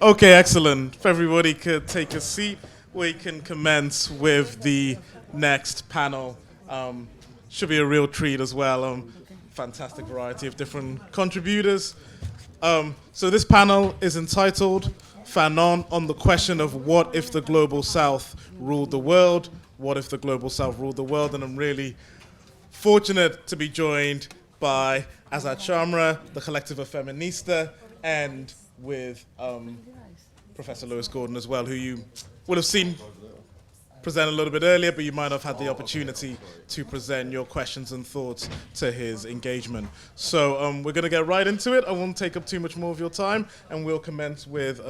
Okay, excellent. If everybody could take a seat, we can commence with the next panel. Should be a real treat as well. Fantastic variety of different contributors. So this panel is entitled Fanon on the question of what if the Global South ruled the world? What if the Global South ruled the world? And I'm really fortunate to be joined by Azad Sharma, the Colectiva Feminista, and with Professor Lewis Gordon as well, who you would have seen present a little bit earlier, but you might have had the opportunity to present your questions and thoughts to his engagement. So we're going to get right into it. I won't take up too much more of your time, and we'll commence with...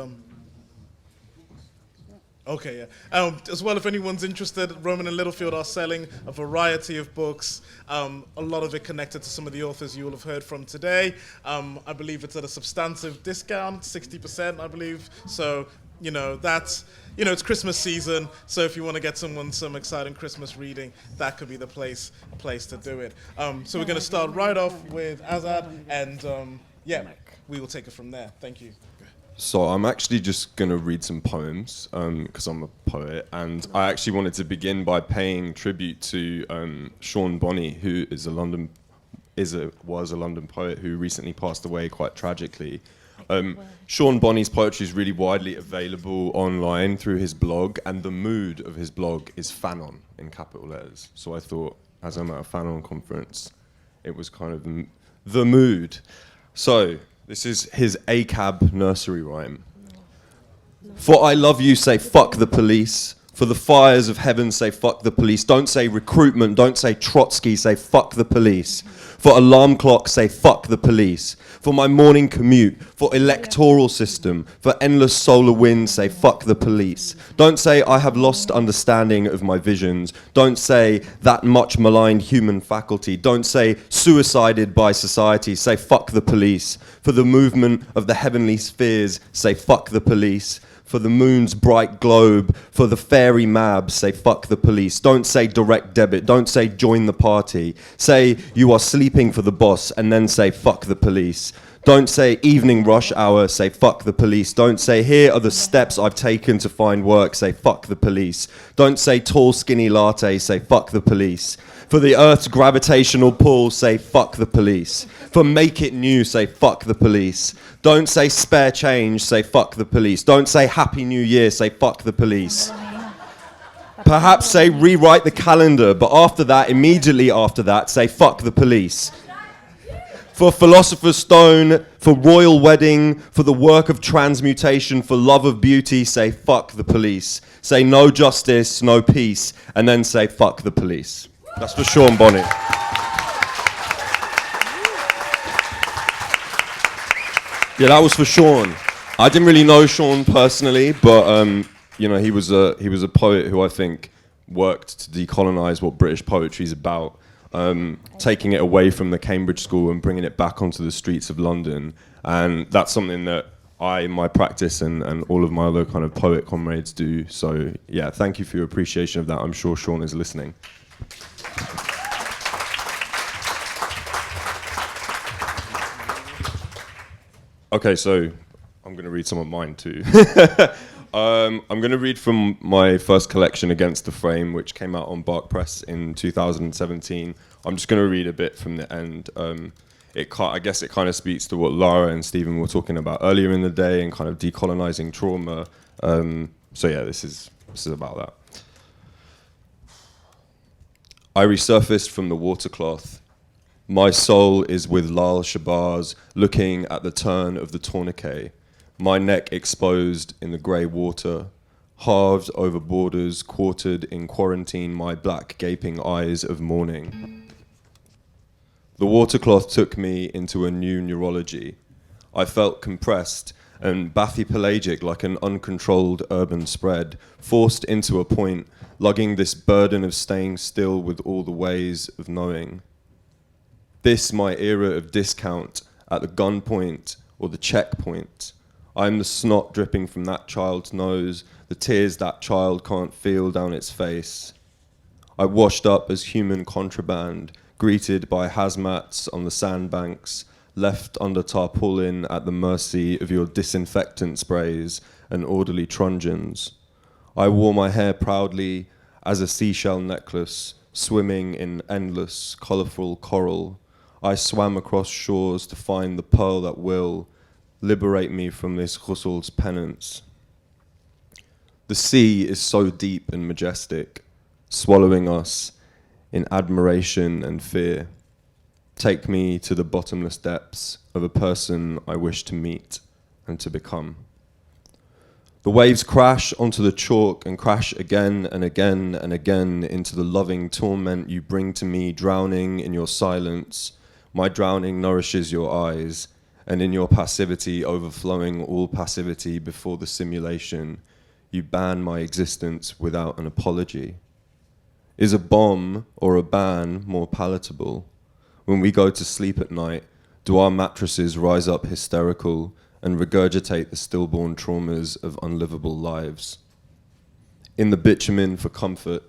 Okay, yeah. As well, if anyone's interested, Roman and Littlefield are selling a variety of books, a lot of it connected to some of the authors you will have heard from today. I believe it's at a substantive discount, 60%, I believe. So, that's, it's Christmas season, so if you want to get someone some exciting Christmas reading, that could be the place to do it. So we're going to start right off with Azad, and we will take it from there. Thank you. So I'm actually just going to read some poems because I'm a poet, and I actually wanted to begin by paying tribute to Sean Bonney, who was a London poet who recently passed away quite tragically. Sean Bonney's poetry is really widely available online through his blog, and the mood of his blog is Fanon in capital letters. So I thought, as I'm at a Fanon conference, it was kind of the mood. So this is his ACAB nursery rhyme. For I love you, say fuck the police. For the fires of heaven, say fuck the police. Don't say recruitment, don't say Trotsky, say fuck the police. For alarm clock, say fuck the police. For my morning commute, for electoral system, for endless solar winds, say fuck the police. Don't say I have lost understanding of my visions. Don't say that much maligned human faculty. Don't say suicided by society, say fuck the police. For the movement of the heavenly spheres, say fuck the police. For the moon's bright globe, for the fairy mab, say fuck the police. Don't say direct debit, don't say join the party. Say you are sleeping for the boss, and then say fuck the police. Don't say evening rush hour, say fuck the police. Don't say here are the steps I've taken to find work, say fuck the police. Don't say tall skinny latte, say fuck the police. For the earth's gravitational pull, say fuck the police. For make it new, say fuck the police. Don't say spare change, say fuck the police. Don't say happy new year, say fuck the police. Perhaps say rewrite the calendar, but after that, immediately after that, say fuck the police. For philosopher's stone, for royal wedding, for the work of transmutation, for love of beauty, say fuck the police. Say no justice, no peace, and then say fuck the police. That's for Sean Bonney. Yeah, that was for Sean. I didn't really know Sean personally, but he was a poet who I think worked to decolonize what British poetry is about, taking it away from the Cambridge School and bringing it back onto the streets of London. And that's something that I, in my practice, and all of my other kind of poet comrades do. So yeah, thank you for your appreciation of that. I'm sure Sean is listening. Okay, so I'm going to read some of mine too. I'm going to read from my first collection, Against the Frame, which came out on Bark Press in 2017. I'm just going to read a bit from the end. I guess it kind of speaks to what Lara and Stephen were talking about earlier in the day and kind of decolonizing trauma. So yeah, this is about that. I resurfaced from the watercloth. My soul is with Lal Shabazz, looking at the turn of the tourniquet. My neck exposed in the grey water, halved over borders, quartered in quarantine, my black gaping eyes of mourning. The watercloth took me into a new neurology. I felt compressed and bathypelagic like an uncontrolled urban spread, forced into a point, lugging this burden of staying still with all the ways of knowing. This my era of discount at the gunpoint or the checkpoint. I'm the snot dripping from that child's nose, the tears that child can't feel down its face. I washed up as human contraband, greeted by hazmats on the sandbanks, left under tarpaulin at the mercy of your disinfectant sprays and orderly truncheons. I wore my hair proudly as a seashell necklace, swimming in endless, colourful coral. I swam across shores to find the pearl that will liberate me from this Ghusul's penance. The sea is so deep and majestic, swallowing us in admiration and fear. Take me to the bottomless depths of a person I wish to meet and to become. The waves crash onto the chalk and crash again and again and again into the loving torment you bring to me, drowning in your silence. My drowning nourishes your eyes, and in your passivity overflowing all passivity before the simulation, you ban my existence without an apology. Is a bomb or a ban more palatable? When we go to sleep at night, do our mattresses rise up hysterical and regurgitate the stillborn traumas of unlivable lives? In the bitumen for comfort,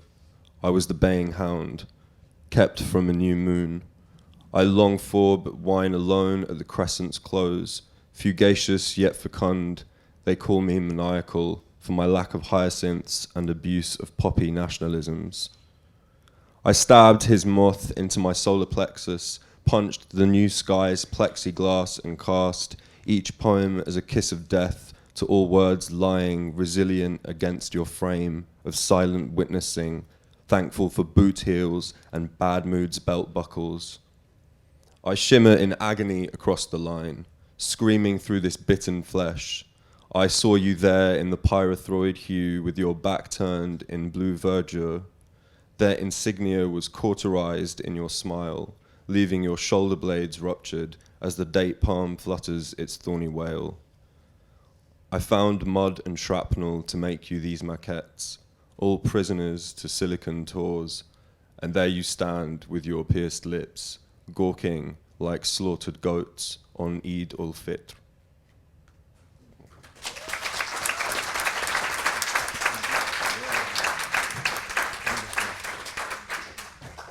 I was the baying hound, kept from a new moon. I long for but whine alone at the crescent's close, fugacious yet fecund. They call me maniacal for my lack of hyacinths and abuse of poppy nationalisms. I stabbed his moth into my solar plexus, punched the new sky's plexiglass and cast each poem as a kiss of death to all words lying resilient against your frame of silent witnessing, thankful for boot heels and bad moods belt buckles. I shimmer in agony across the line, screaming through this bitten flesh. I saw you there in the pyrethroid hue with your back turned in blue verdure. Their insignia was cauterized in your smile, leaving your shoulder blades ruptured as the date palm flutters its thorny wail. I found mud and shrapnel to make you these maquettes, all prisoners to silicon tours, and there you stand with your pierced lips, gawking like slaughtered goats on Eid ul-Fitr.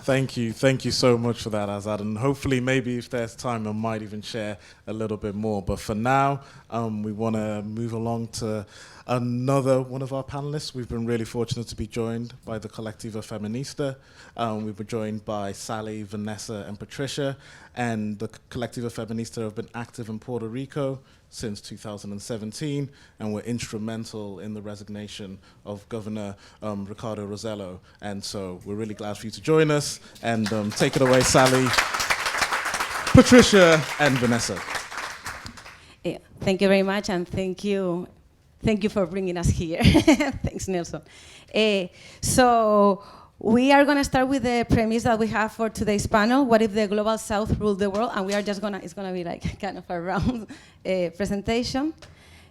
Thank you so much for that, Azad. And hopefully, maybe if there's time, I might even share a little bit more. But for now, we want to move along to another one of our panelists. We've been really fortunate to be joined by the Colectiva Feminista. We were joined by Sally, Vanessa, and Patricia. And the Colectiva Feminista have been active in Puerto Rico since 2017, and were instrumental in the resignation of Governor Ricardo Rosello. And so we're really glad for you to join us. And take it away, Sally, Patricia, and Vanessa. Yeah, thank you very much, and thank you for bringing us here. Thanks, Nelson. So we are going to start with the premise that we have for today's panel. What if the Global South ruled the world? And we are just it's going to be like kind of a round presentation.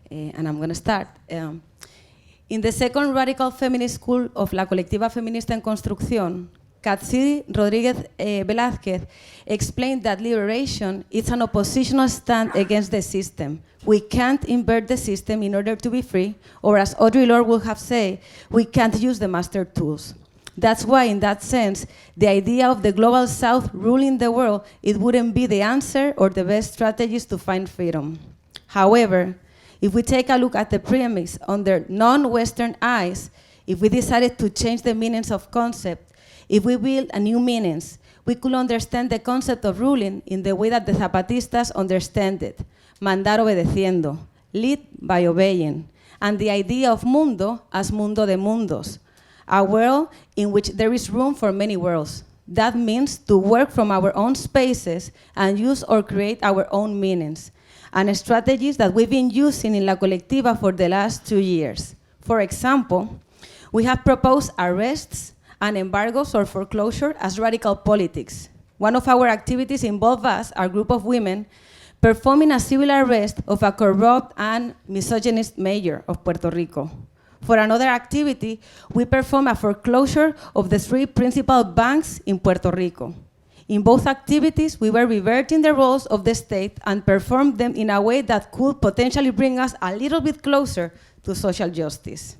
And I'm going to start. In the second radical feminist school of La Colectiva Feminista en Construcción, Katsiri Rodriguez Velázquez explained that liberation is an oppositional stand against the system. We can't invert the system in order to be free, or as Audre Lorde would have said, we can't use the master tools. That's why, in that sense, the idea of the Global South ruling the world, it wouldn't be the answer or the best strategies to find freedom. However, if we take a look at the premise under non-Western eyes, if we decided to change the meanings of concept, if we build a new meanings, we could understand the concept of ruling in the way that the Zapatistas understand it, mandar obedeciendo, lead by obeying, and the idea of mundo as mundo de mundos, a world in which there is room for many worlds. That means to work from our own spaces and use or create our own meanings, and strategies that we've been using in La Colectiva for the last 2 years. For example, we have proposed arrests and embargoes or foreclosure as radical politics. One of our activities involved us, our group of women, performing a civil arrest of a corrupt and misogynist mayor of Puerto Rico. For another activity, we performed a foreclosure of the 3 principal banks in Puerto Rico. In both activities, we were reverting the roles of the state and performed them in a way that could potentially bring us a little bit closer to social justice.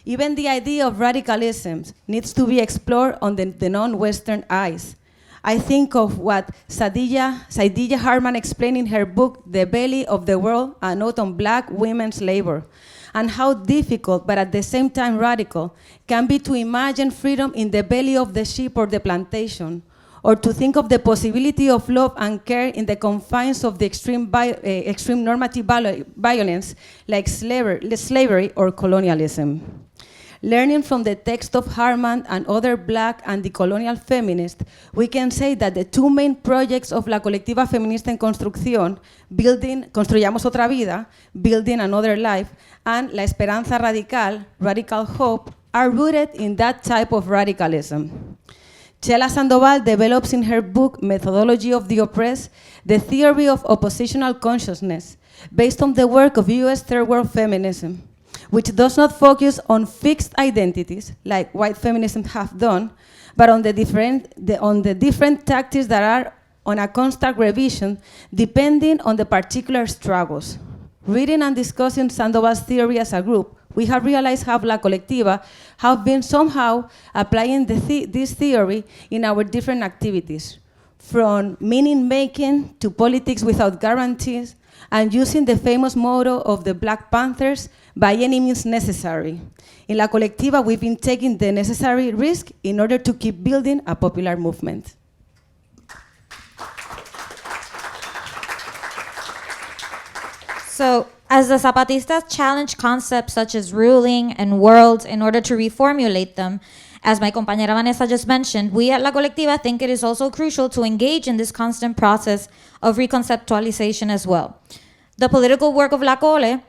Even the idea of radicalism needs to be explored on the non-Western eyes. I think of what Saidiya Harman explained in her book, The Belly of the World, a note on black women's labor, and how difficult, but at the same time radical, can be to imagine freedom in the belly of the sheep or the plantation, or to think of the possibility of love and care in the confines of the extreme normative violence like slavery or colonialism. Learning from the text of Harman and other black and decolonial feminists, we can say that the two main projects of la Colectiva Feminista en Construcción, Construyamos Otra Vida, Building Another Life, and La Esperanza Radical, Radical Hope, are rooted in that type of radicalism. Chela Sandoval develops in her book Methodology of the Oppressed the theory of oppositional consciousness based on the work of US third world feminism, which does not focus on fixed identities like white feminism have done, but on the different tactics that are on a constant revision depending on the particular struggles. Reading and discussing Sandoval's theory as a group, we have realized how La Colectiva have been somehow applying this theory in our different activities, from meaning making to politics without guarantees, and using the famous motto of the Black Panthers, by any means necessary. In La Colectiva, we've been taking the necessary risk in order to keep building a popular movement. So, as the Zapatistas challenge concepts such as ruling and world in order to reformulate them, as my compañera Vanessa just mentioned, we at La Colectiva think it is also crucial to engage in this constant process of reconceptualization as well. The political work of La Cole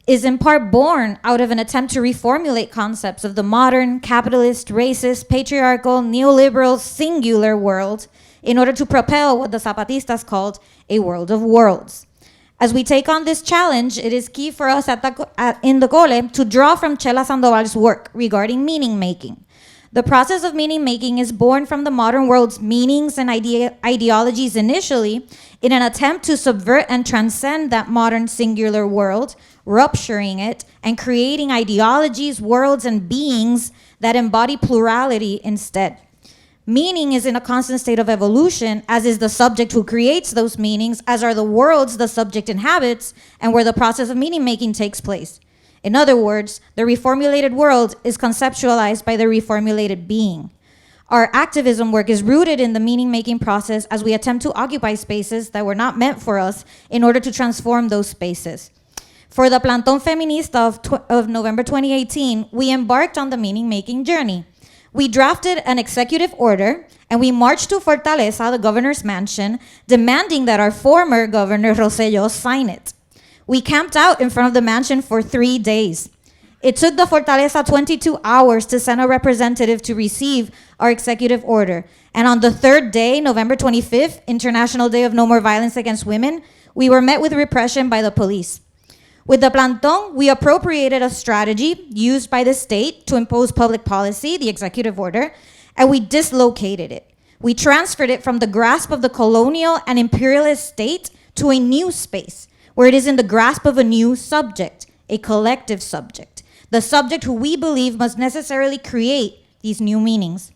is in part born out of an attempt to reformulate concepts of the modern, capitalist, racist, patriarchal, neoliberal, singular world in order to propel what the Zapatistas called a world of worlds. As we take on this challenge, it is key for us in the Cole to draw from Chela Sandoval's work regarding meaning making. The process of meaning making is born from the modern world's meanings and ideologies initially in an attempt to subvert and transcend that modern singular world, rupturing it and creating ideologies, worlds, and beings that embody plurality instead. Meaning is in a constant state of evolution, as is the subject who creates those meanings, as are the worlds the subject inhabits, and where the process of meaning making takes place. In other words, the reformulated world is conceptualized by the reformulated being. Our activism work is rooted in the meaning-making process as we attempt to occupy spaces that were not meant for us in order to transform those spaces. For the Plantón Feminista of November 2018, we embarked on the meaning-making journey. We drafted an executive order and we marched to Fortaleza, the governor's mansion, demanding that our former governor, Rosselló, sign it. We camped out in front of the mansion for 3 days. It took the Fortaleza 22 hours to send a representative to receive our executive order. And on the third day, November 25th, International Day of No More Violence Against Women, we were met with repression by the police. With the Plantón, we appropriated a strategy used by the state to impose public policy, the executive order, and we dislocated it. We transferred it from the grasp of the colonial and imperialist state to a new space, where it is in the grasp of a new subject, a collective subject, the subject who we believe must necessarily create these new meanings.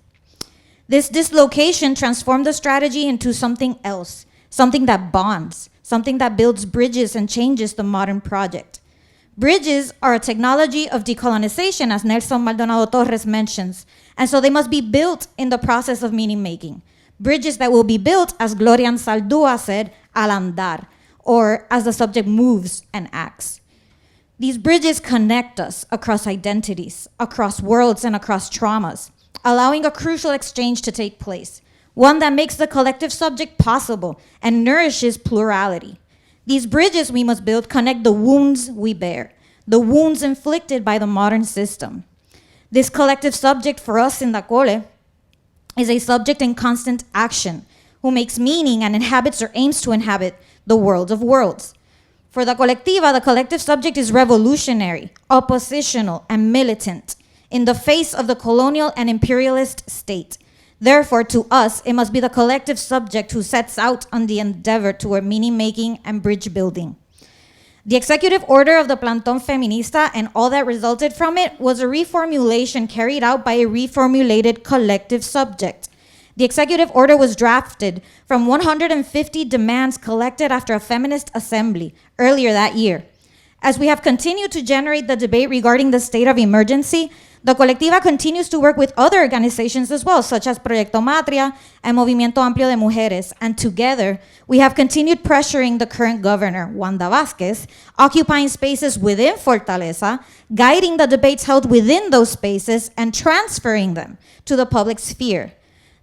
This dislocation transformed the strategy into something else, something that bonds, something that builds bridges and changes the modern project. Bridges are a technology of decolonization, as Nelson Maldonado Torres mentions, and so they must be built in the process of meaning making. Bridges that will be built, as Gloria Anzaldúa said, al andar, or as the subject moves and acts. These bridges connect us across identities, across worlds, and across traumas, allowing a crucial exchange to take place, one that makes the collective subject possible and nourishes plurality. These bridges we must build connect the wounds we bear, the wounds inflicted by the modern system. This collective subject for us in La Cole is a subject in constant action, who makes meaning and inhabits or aims to inhabit the world of worlds. For the Colectiva, the collective subject is revolutionary, oppositional, and militant in the face of the colonial and imperialist state. Therefore, to us, it must be the collective subject who sets out on the endeavor toward meaning-making and bridge building. The executive order of the Plantón Feminista and all that resulted from it was a reformulation carried out by a reformulated collective subject. The executive order was drafted from 150 demands collected after a feminist assembly earlier that year. As we have continued to generate the debate regarding the state of emergency, the Colectiva continues to work with other organizations as well, such as Proyecto Matria and Movimiento Amplio de Mujeres, and together, we have continued pressuring the current governor, Wanda Vázquez, occupying spaces within Fortaleza, guiding the debates held within those spaces, and transferring them to the public sphere.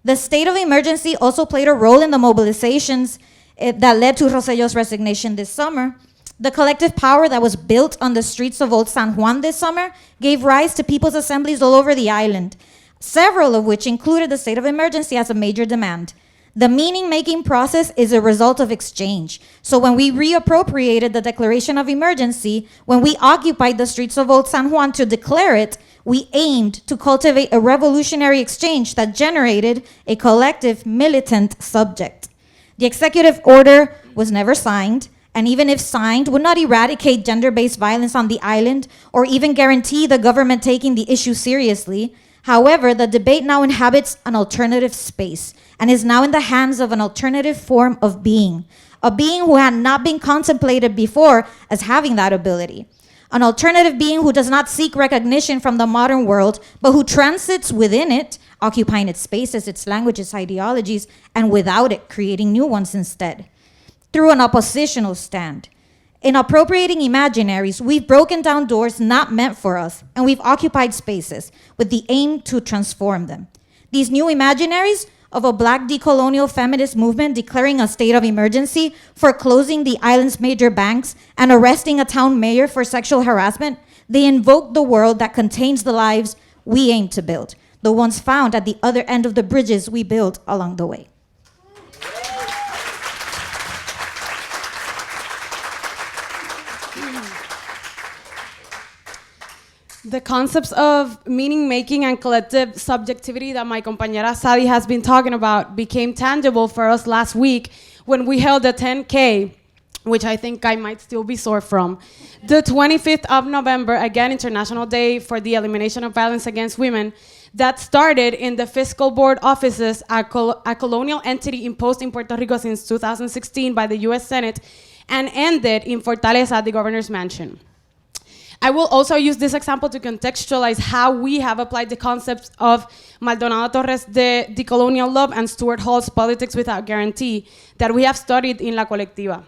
The state of emergency also played a role in the mobilizations that led to Rosello's resignation this summer. The collective power that was built on the streets of Old San Juan this summer gave rise to people's assemblies all over the island, several of which included the state of emergency as a major demand. The meaning-making process is a result of exchange. So when we reappropriated the declaration of emergency, when we occupied the streets of Old San Juan to declare it, we aimed to cultivate a revolutionary exchange that generated a collective militant subject. The executive order was never signed, and even if signed, would not eradicate gender-based violence on the island or even guarantee the government taking the issue seriously. However, the debate now inhabits an alternative space and is now in the hands of an alternative form of being, a being who had not been contemplated before as having that ability. An alternative being who does not seek recognition from the modern world, but who transits within it, occupying its spaces, its language, its ideologies, and without it, creating new ones instead. Through an oppositional stand. In appropriating imaginaries, we've broken down doors not meant for us, and we've occupied spaces with the aim to transform them. These new imaginaries of a Black decolonial feminist movement declaring a state of emergency, foreclosing the island's major banks, and arresting a town mayor for sexual harassment, they invoke the world that contains the lives we aim to build, the ones found at the other end of the bridges we built along the way. The concepts of meaning-making and collective subjectivity that my compañera Sadi has been talking about became tangible for us last week when we held a 10K, which I think I might still be sore from. The 25th of November, again, International Day for the Elimination of Violence Against Women, that started in the Fiscal Board offices, a colonial entity imposed in Puerto Rico since 2016 by the US Senate, and ended in Fortaleza, the governor's mansion. I will also use this example to contextualize how we have applied the concepts of Maldonado Torres' the colonial love and Stuart Hall's politics without guarantee that we have studied in La Colectiva.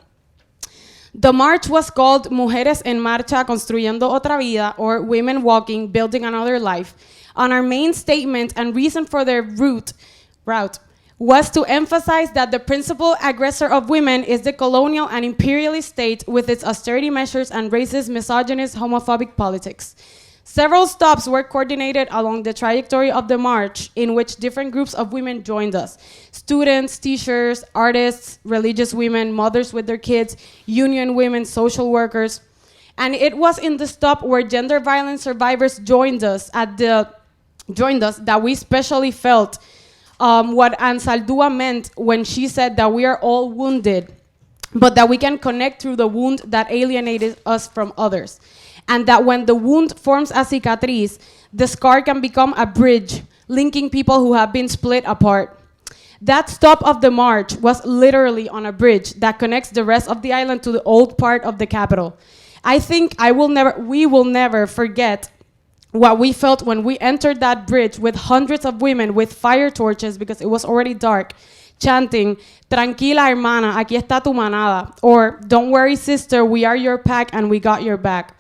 The march was called Mujeres en Marcha Construyendo Otra Vida, or Women Walking, Building Another Life. And our main statement and reason for their route was to emphasize that the principal aggressor of women is the colonial and imperialist state with its austerity measures and racist, misogynist, homophobic politics. Several stops were coordinated along the trajectory of the march in which different groups of women joined us. Students, teachers, artists, religious women, mothers with their kids, union women, social workers. And it was in the stop where gender violence survivors joined us that we especially felt what Ansaldúa meant when she said that we are all wounded, but that we can connect through the wound that alienated us from others. And that when the wound forms a cicatriz, the scar can become a bridge, linking people who have been split apart. That stop of the march was literally on a bridge that connects the rest of the island to the old part of the capital. I think we will never forget what we felt when we entered that bridge with hundreds of women with fire torches because it was already dark, chanting, "Tranquila, hermana, aquí está tu manada," or "Don't worry, sister, we are your pack and we got your back."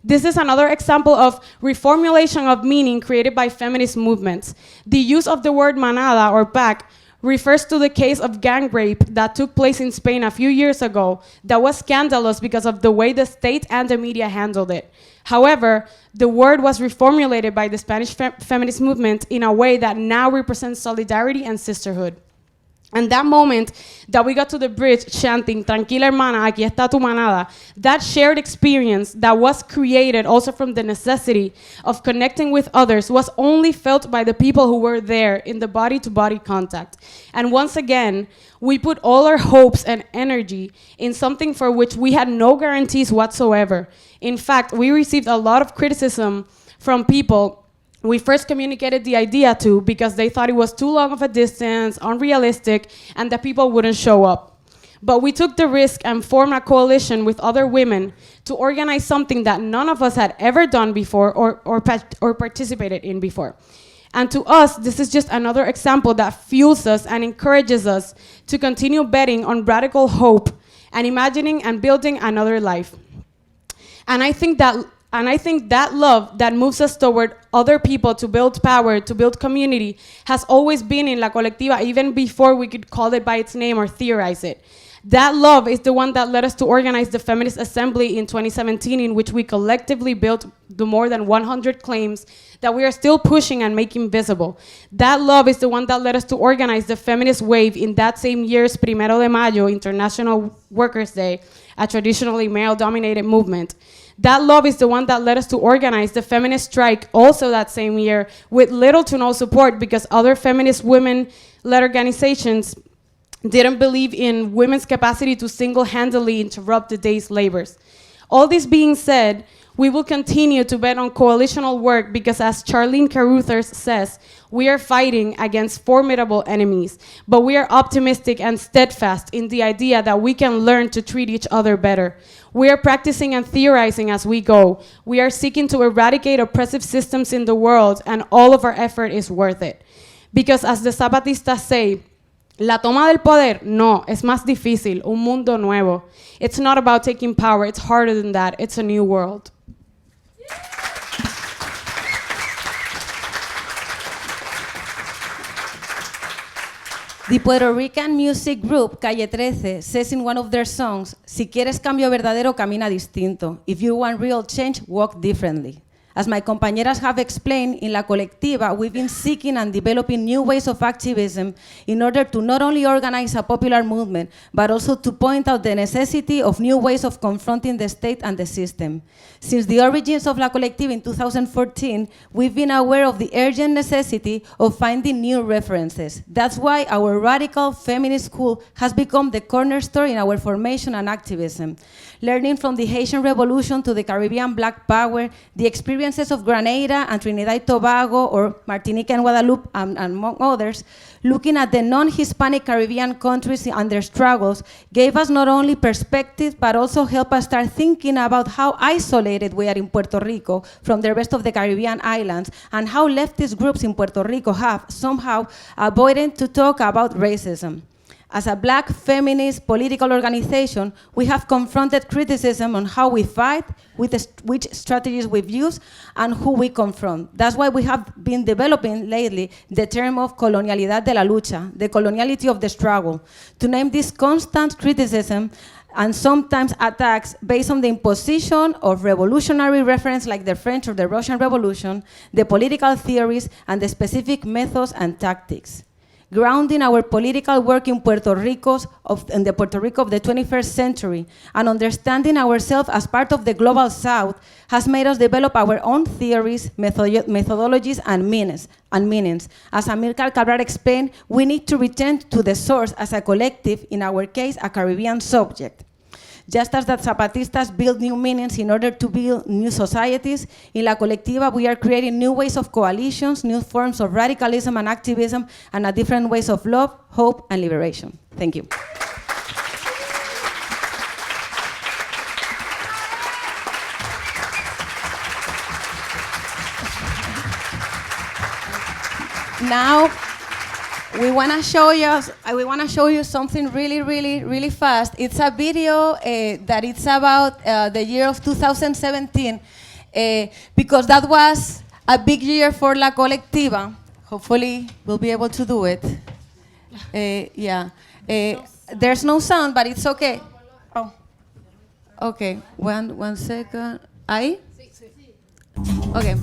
This is another example of reformulation of meaning created by feminist movements. The use of the word manada or pack refers to the case of gang rape that took place in Spain a few years ago that was scandalous because of the way the state and the media handled it. However, the word was reformulated by the Spanish feminist movement in a way that now represents solidarity and sisterhood. And that moment that we got to the bridge chanting, "Tranquila hermana, aquí está tu manada," that shared experience that was created also from the necessity of connecting with others was only felt by the people who were there in the body-to-body contact. And once again, we put all our hopes and energy in something for which we had no guarantees whatsoever. In fact, we received a lot of criticism from people we first communicated the idea to because they thought it was too long of a distance, unrealistic, and that people wouldn't show up. But we took the risk and formed a coalition with other women to organize something that none of us had ever done before or participated in before. And to us, this is just another example that fuels us and encourages us to continue betting on radical hope and imagining and building another life. And I think that love that moves us toward other people to build power, to build community, has always been in La Colectiva, even before we could call it by its name or theorize it. That love is the one that led us to organize the Feminist Assembly in 2017, in which we collectively built the more than 100 claims that we are still pushing and making visible. That love is the one that led us to organize the feminist wave in that same year's Primero de Mayo, International Workers' Day, a traditionally male-dominated movement. That love is the one that led us to organize the feminist strike also that same year with little to no support because other feminist women-led organizations didn't believe in women's capacity to single-handedly interrupt the day's labors. All this being said, we will continue to bet on coalitional work because, as Charlene Carruthers says, we are fighting against formidable enemies, but we are optimistic and steadfast in the idea that we can learn to treat each other better. We are practicing and theorizing as we go. We are seeking to eradicate oppressive systems in the world, and all of our effort is worth it. Because as the Zapatistas say, la toma del poder, no, es más difícil, un mundo nuevo. It's not about taking power, it's harder than that, it's a new world. The Puerto Rican music group Calle 13 says in one of their songs, si quieres cambio verdadero, camina distinto. If you want real change, walk differently. As my compañeras have explained, in La Colectiva, we've been seeking and developing new ways of activism in order to not only organize a popular movement, but also to point out the necessity of new ways of confronting the state and the system. Since the origins of La Colectiva in 2014, we've been aware of the urgent necessity of finding new references. That's why our radical feminist school has become the cornerstone in our formation and activism. Learning from the Haitian Revolution to the Caribbean Black Power, the experiences of Grenada and Trinidad Tobago, or Martinique and Guadeloupe, among others, looking at the non-Hispanic Caribbean countries and their struggles, gave us not only perspective, but also helped us start thinking about how isolated we are in Puerto Rico from the rest of the Caribbean islands, and how leftist groups in Puerto Rico have somehow avoided to talk about racism. As a Black feminist political organization, we have confronted criticism on how we fight, which strategies we've used, and who we confront. That's why we have been developing lately the term of colonialidad de la lucha, the coloniality of the struggle, to name this constant criticism and sometimes attacks based on the imposition of revolutionary reference like the French or the Russian Revolution, the political theories, and the specific methods and tactics. Grounding our political work in Puerto Rico in the Puerto Rico of the 21st century and understanding ourselves as part of the global South has made us develop our own theories, methodologies, and meanings. As Amilcar Cabral explained, we need to return to the source as a collective, in our case, a Caribbean subject. Just as the Zapatistas build new meanings in order to build new societies, in La Colectiva we are creating new ways of coalitions, new forms of radicalism and activism, and different ways of love, hope, and liberation. Thank you. Now, we want to show you something really fast. It's a video that it's about the year of 2017 because that was a big year for La Colectiva. Hopefully, we'll be able to do it. Yeah. There's no sound, but it's okay. Oh. Okay. One second. ¿Ahí? Okay.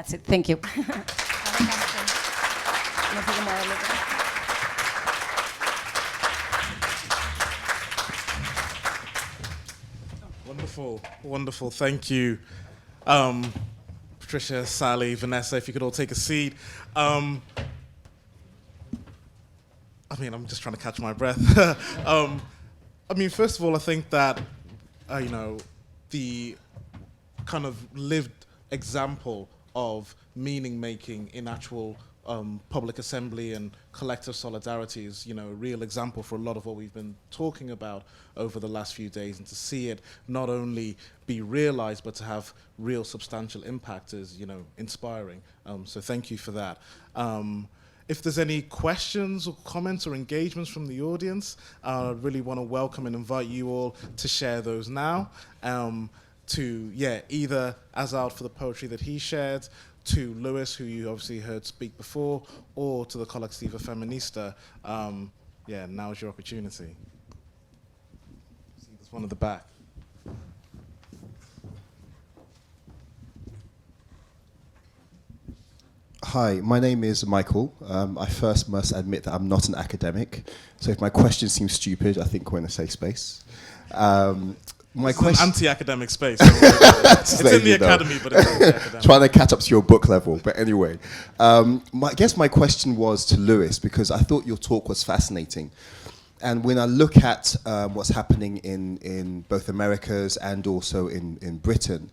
That's it. Thank you. Wonderful, wonderful. Thank you, Patricia, Sally, Vanessa. If you could all take a seat. I mean, I'm just trying to catch my breath. I mean, first of all, I think that the kind of lived example of meaning making in actual public assembly and collective solidarity is, a real example for a lot of what we've been talking about over the last few days, and to see it not only be realized but to have real substantial impact is, inspiring. So thank you for that. If there's any questions or comments or engagements from the audience, I really want to welcome and invite you all to share those now. Either Azad for the poetry that he shared, to Lewis, who you obviously heard speak before, or to the Colectiva Feminista. Now's your opportunity. See, there's one at the back. Hi, my name is Michael. I first must admit that I'm not an academic, so if my question seems stupid, I think we're in a safe space. My question, an anti-academic space. It's in the academy, but it's anti-academic. Trying to catch up to your book level, but anyway. I guess my question was to Lewis, because I thought your talk was fascinating. And when I look at what's happening in both Americas and also in Britain,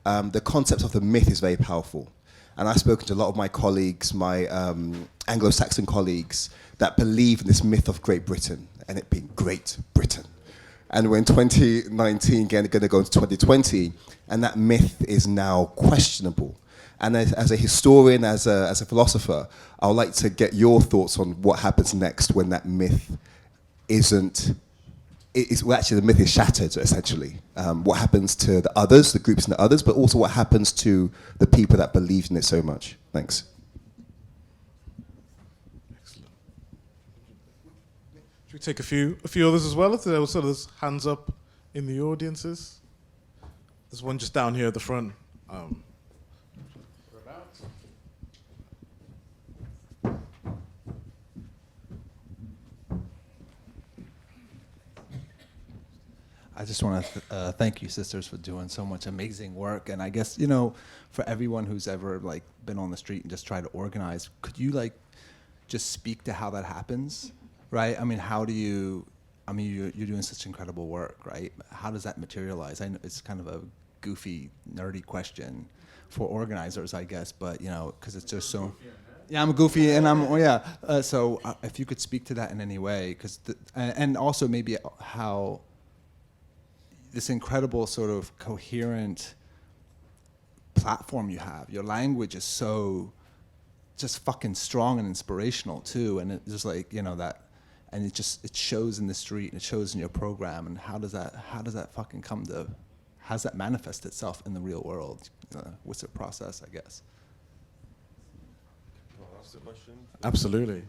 the concept of the myth is very powerful. And I've spoken to a lot of my colleagues, my Anglo-Saxon colleagues, that believe in this myth of Great Britain, and it being Great Britain. And we're in 2019, going to go into 2020, and that myth is now questionable. And as a historian, as a philosopher, I would like to get your thoughts on what happens next when that myth the myth is shattered, essentially. What happens to the others, the groups and the others, but also what happens to the people that believed in it so much. Thanks. Should we take a few others as well? If there was sort of hands up in the audiences. There's one just down here at the front. I just want to thank you, sisters, for doing so much amazing work. And I guess, for everyone who's ever been on the street and just tried to organize, could you just speak to how that happens? Right? I mean, you're doing such incredible work, right? How does that materialize? I know it's kind of a goofy, nerdy question for organizers, I guess, but, because it's just so... Yeah, I'm goofy, and so if you could speak to that in any way, and also maybe how this incredible sort of coherent platform you have. Your language is so just fucking strong and inspirational, too, and it's just that... And it shows in the street and it shows in your program. And how does that manifest itself in the real world? What's the process, I guess? Absolutely.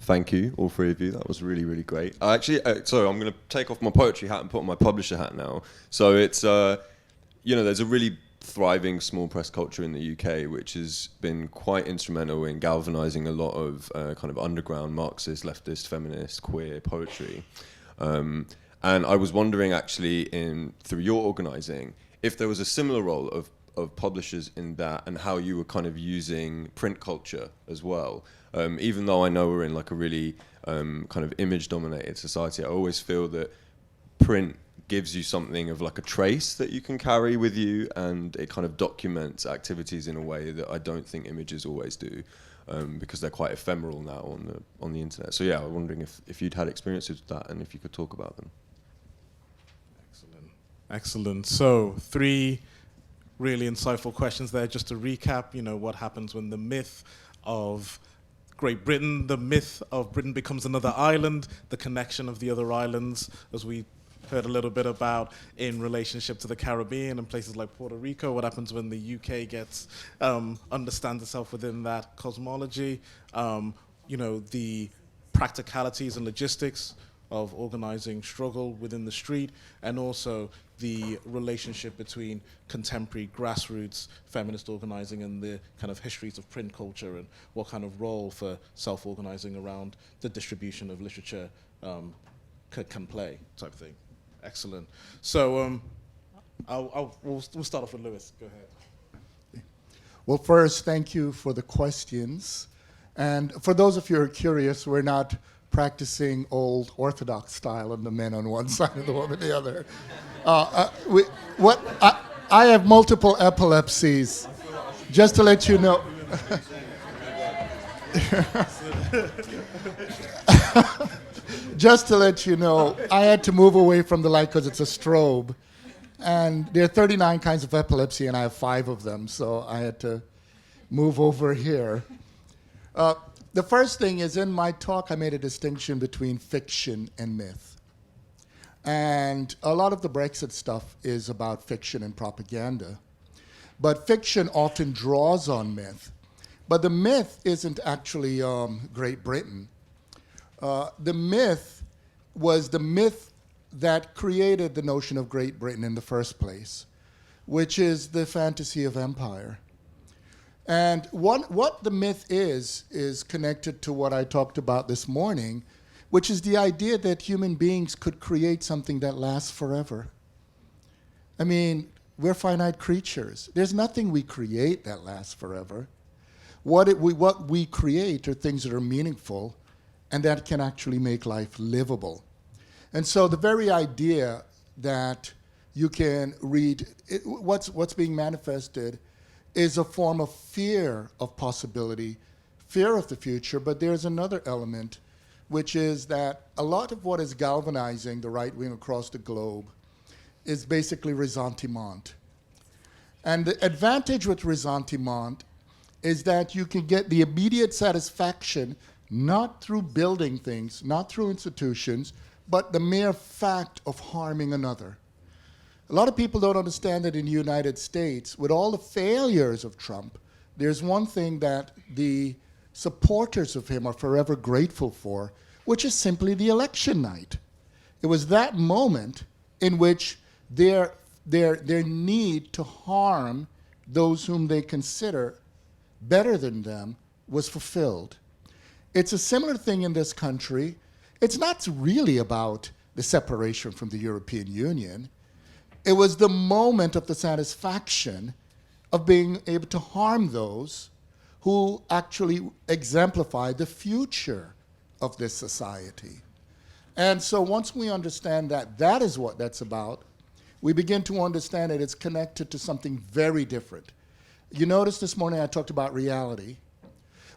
Thank you, all three of you. That was really, really great. Actually, so I'm going to take off my poetry hat and put on my publisher hat now. So it's, there's a really thriving small press culture in the UK, which has been quite instrumental in galvanizing a lot of kind of underground Marxist, leftist, feminist, queer poetry. And I was wondering, actually, through your organizing, if there was a similar role of publishers in that, and how you were kind of using print culture as well. Even though I know we're in a really kind of image-dominated society, I always feel that print gives you something of a trace that you can carry with you, and it kind of documents activities in a way that I don't think images always do, because they're quite ephemeral now on the internet. So yeah, I'm wondering if you'd had experiences with that and if you could talk about them. Excellent. So 3 really insightful questions there. Just to recap, what happens when the myth of Great Britain, the myth of Britain becomes another island, the connection of the other islands, as we heard a little bit about in relationship to the Caribbean and places like Puerto Rico, what happens when the UK gets, understands itself within that cosmology, the practicalities and logistics of organizing struggle within the street, and also the relationship between contemporary grassroots feminist organizing and the kind of histories of print culture, and what kind of role for self-organizing around the distribution of literature can play, type of thing. Excellent. So we'll start off with Lewis. Go ahead. Well, first, thank you for the questions. And for those of you who are curious, we're not practicing old Orthodox style of the men on one side and the women the other. I have multiple epilepsies, just to let you know. Just to let you know, I had to move away from the light because it's a strobe. And there are 39 kinds of epilepsy, and I have 5 of them, so I had to move over here. The first thing is, in my talk, I made a distinction between fiction and myth. And a lot of the Brexit stuff is about fiction and propaganda. But fiction often draws on myth. But the myth isn't actually Great Britain. The myth was the myth that created the notion of Great Britain in the first place, which is the fantasy of empire. And what the myth is connected to what I talked about this morning, which is the idea that human beings could create something that lasts forever. I mean, we're finite creatures. There's nothing we create that lasts forever. What we create are things that are meaningful and that can actually make life livable. And so the very idea that you can read, what's being manifested is a form of fear of possibility, fear of the future, but there's another element, which is that a lot of what is galvanizing the right wing across the globe is basically ressentiment. And the advantage with ressentiment is that you can get the immediate satisfaction not through building things, not through institutions, but the mere fact of harming another. A lot of people don't understand that in the United States, with all the failures of Trump, there's one thing that the supporters of him are forever grateful for, which is simply the election night. It was that moment in which their need to harm those whom they consider better than them was fulfilled. It's a similar thing in this country. It's not really about the separation from the European Union. It was the moment of the satisfaction of being able to harm those who actually exemplify the future of this society. And so once we understand that that is what that's about, we begin to understand that it's connected to something very different. You noticed this morning I talked about reality.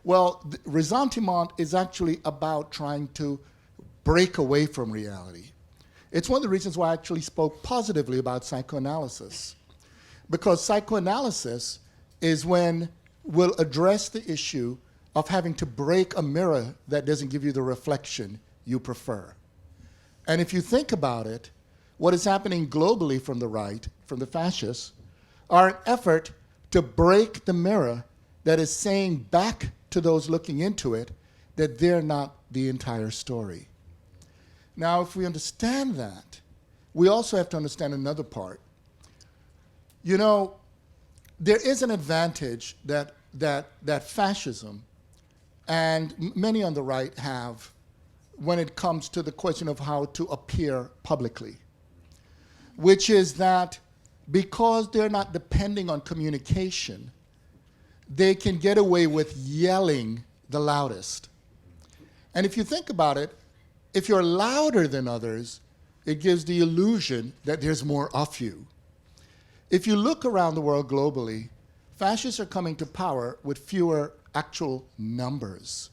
Well, ressentiment is actually about trying to break away from reality. It's one of the reasons why I actually spoke positively about psychoanalysis. Because psychoanalysis is when we'll address the issue of having to break a mirror that doesn't give you the reflection you prefer. And if you think about it, what is happening globally from the right, from the fascists, are an effort to break the mirror that is saying back to those looking into it that they're not the entire story. Now, if we understand that, we also have to understand another part. You know, there is an advantage that fascism and many on the right have when it comes to the question of how to appear publicly, which is that because they're not depending on communication, they can get away with yelling the loudest. And if you think about it, if you're louder than others, it gives the illusion that there's more of you. If you look around the world globally, fascists are coming to power with fewer actual numbers.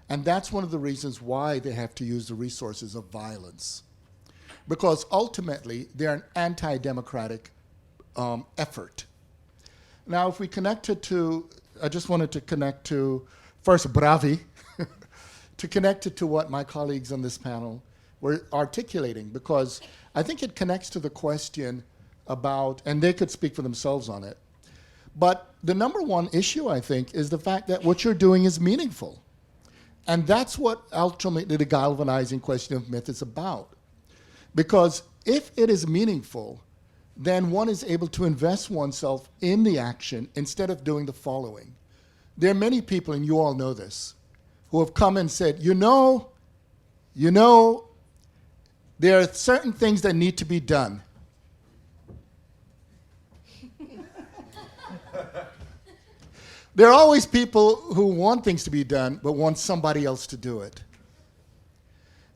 And that's one of the reasons why they have to use the resources of violence. Because ultimately, they're an anti-democratic effort. Now, if we connect it to, I just wanted to connect to, first, bravi, to connect it to what my colleagues on this panel were articulating, because I think it connects to the question about, and they could speak for themselves on it, but the number one issue, I think, is the fact that what you're doing is meaningful. And that's what ultimately the galvanizing question of myth is about. Because if it is meaningful, then one is able to invest oneself in the action instead of doing the following. There are many people, and you all know this, who have come and said, you know, there are certain things that need to be done. There are always people who want things to be done, but want somebody else to do it.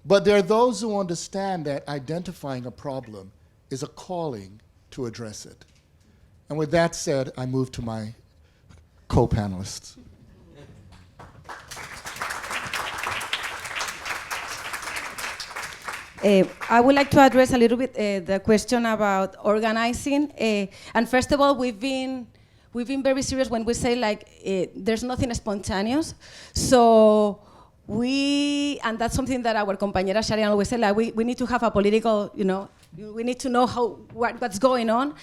But there are those who understand that identifying a problem is a calling to address it. And with that said, I move to my co-panelists. I would like to address a little bit the question about organizing. And first of all, we've been very serious when we say like there's nothing spontaneous. So and that's something that our compañera Sharian always said, like we need to have a political, we need to know what's going on.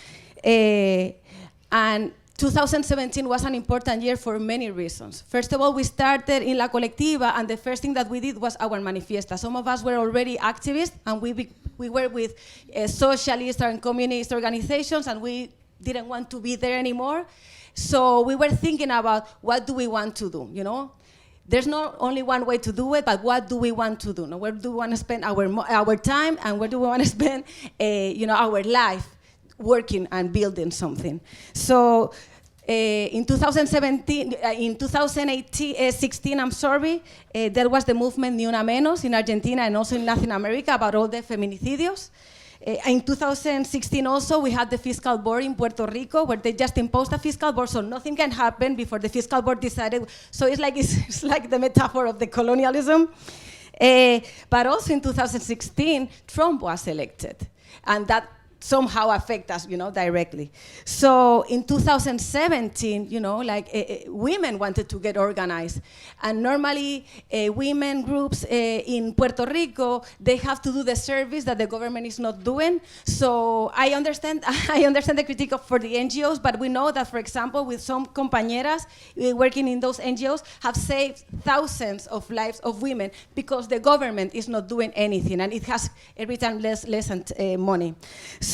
And 2017 was an important year for many reasons. First of all, we started in La Colectiva, and the first thing that we did was our manifesta. Some of us were already activists, and we were with socialist and communist organizations, and we didn't want to be there anymore. So we were thinking about what do we want to do, There's not only one way to do it, but what do we want to do? Where do we want to spend our time, and where do we want to spend, our life working and building something? So in 2016, there was the movement Ni Una Menos in Argentina and also in Latin America about all the feminicidios. In 2016 also, we had the fiscal board in Puerto Rico where they just imposed a fiscal board, so nothing can happen before the fiscal board decided. So it's like the metaphor of the colonialism. But also in 2016, Trump was elected, and that somehow affect us, directly. So in 2017, women wanted to get organized. And normally, women groups in Puerto Rico, they have to do the service that the government is not doing. So I understand the critique for the NGOs, but we know that, for example, with some compañeras working in those NGOs have saved thousands of lives of women because the government is not doing anything, and it has every time less money. So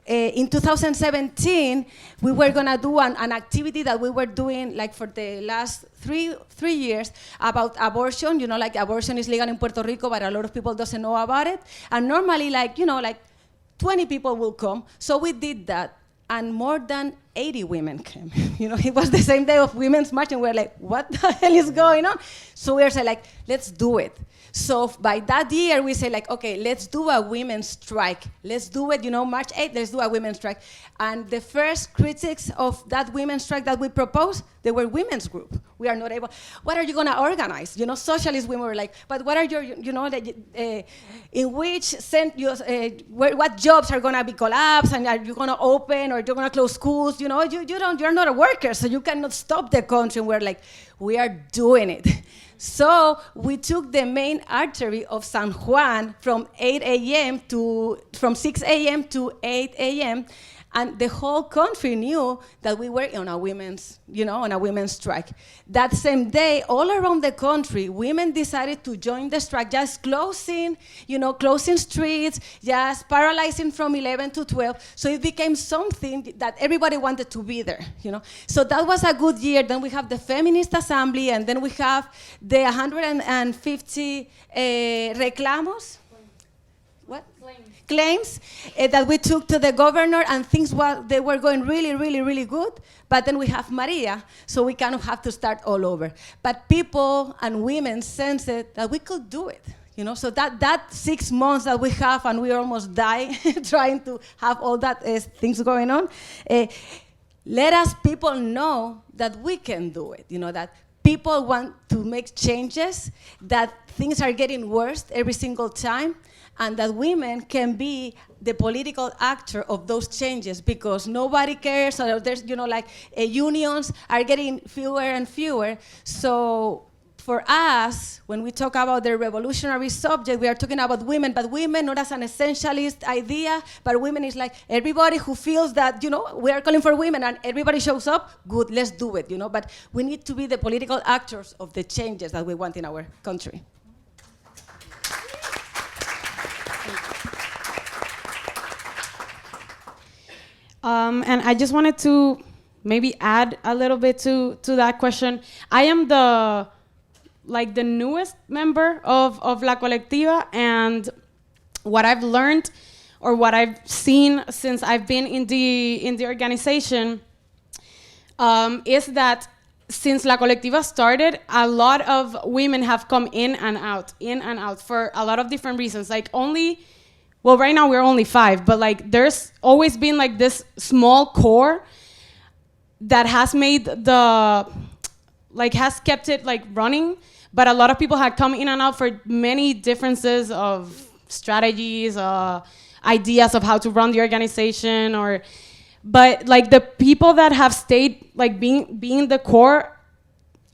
in 2017, we were gonna do an activity that we were doing like for the last three years about abortion. Abortion is legal in Puerto Rico, but a lot of people doesn't know about it. And normally, 20 people will come. So we did that, and more than 80 women came. It was the same day of Women's March, and we're like, what the hell is going on? So we were saying, let's do it. So by that year, we say okay, let's do a women's strike. Let's do it, March 8th, let's do a women's strike. And the first critics of that women's strike that we proposed, they were women's group. We are not able, what are you gonna organize? Socialist women were like, but what are your, in which what jobs are gonna be collapsed, and are you gonna open, or you're gonna close schools? You're not a worker, so you cannot stop the country. And we're like, we are doing it. So we took the main artery of San Juan from 6 a.m. to 8 a.m. And the whole country knew that we were on a women's strike. That same day, all around the country, women decided to join the strike, just closing streets, just paralyzing from 11 to 12. So it became something that everybody wanted to be there, So that was a good year. Then we have the Feminist Assembly, and then we have the 150 reclamos. What? Claims that we took to the governor, and they were going really, really, really good. But then we have Maria, so we kind of have to start all over. But people and women sensed that we could do it. So that 6 months that we have, and we almost die trying to have all that things going on, let us people know that we can do it. That people want to make changes, that things are getting worse every single time, and that women can be the political actor of those changes, because nobody cares. So there's, unions are getting fewer and fewer. So for us, when we talk about the revolutionary subject, we are talking about women, but women not as an essentialist idea, but women is like everybody who feels that, we are calling for women and everybody shows up, good, let's do it, but we need to be the political actors of the changes that we want in our country. And I just wanted to maybe add a little bit to that question. I am the newest member of La Colectiva, and what I've learned or what I've seen since I've been in the organization is that since La Colectiva started, a lot of women have come in and out for a lot of different reasons. Well, right now we're only 5, but there's always been this small core that has made has kept it running, but a lot of people had come in and out for many differences of strategies, ideas of how to run the organization, but the people that have stayed being the core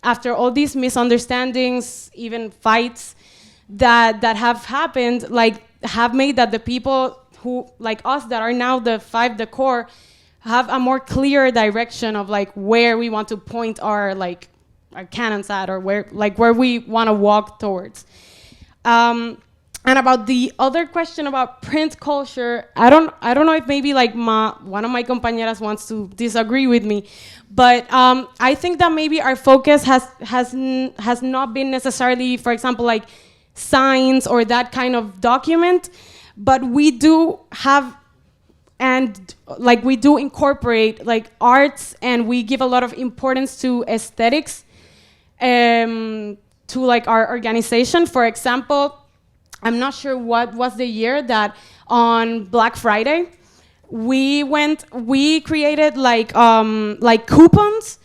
after all these misunderstandings, even fights that have happened, have made that the people who us that are now the core have a more clear direction of where we want to point our cannons at, or where we want to walk towards. And about the other question about print culture, I don't know if maybe one of my compañeras wants to disagree with me, but I think that maybe our focus has not been necessarily, for example, signs or that kind of document, but we do have and we do incorporate arts, and we give a lot of importance to aesthetics to our organization. For example, I'm not sure what was the year that on Black Friday we created coupons,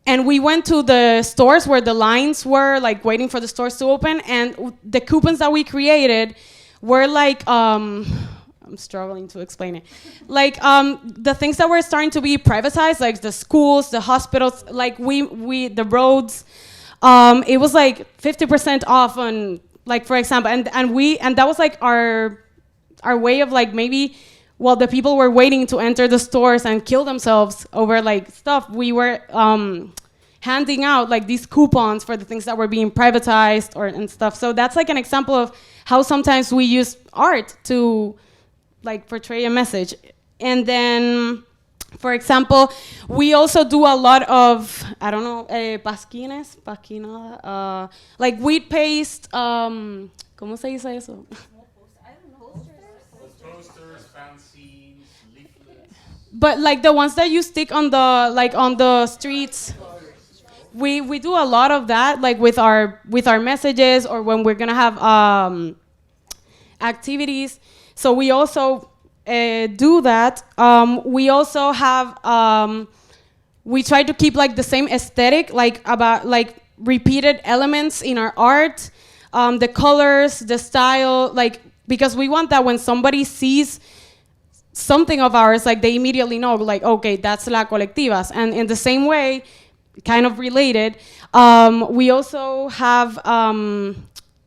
and we went to the stores where the lines were waiting for the stores to open, and the coupons that we created were I'm struggling to explain it. The things that were starting to be privatized, the schools, the hospitals, the roads. It was 50% off on, for example, and that was our way of maybe while the people were waiting to enter the stores and kill themselves over stuff, we were handing out these coupons for the things that were being privatized and stuff. So that's an example of how sometimes we use art to portray a message. And then, for example, we also do a lot of, pasquines, wheat paste, ¿cómo se dice eso? Posters, fanzines, leaflets. But the ones that you stick on the streets, we do a lot of that, with our messages, or when we're gonna have activities. So we also do that. We also have we try to keep the same aesthetic, about repeated elements in our art, the colors, the style, because we want that when somebody sees something of ours, they immediately know, okay, that's La Colectivas. And in the same way, kind of related, we also have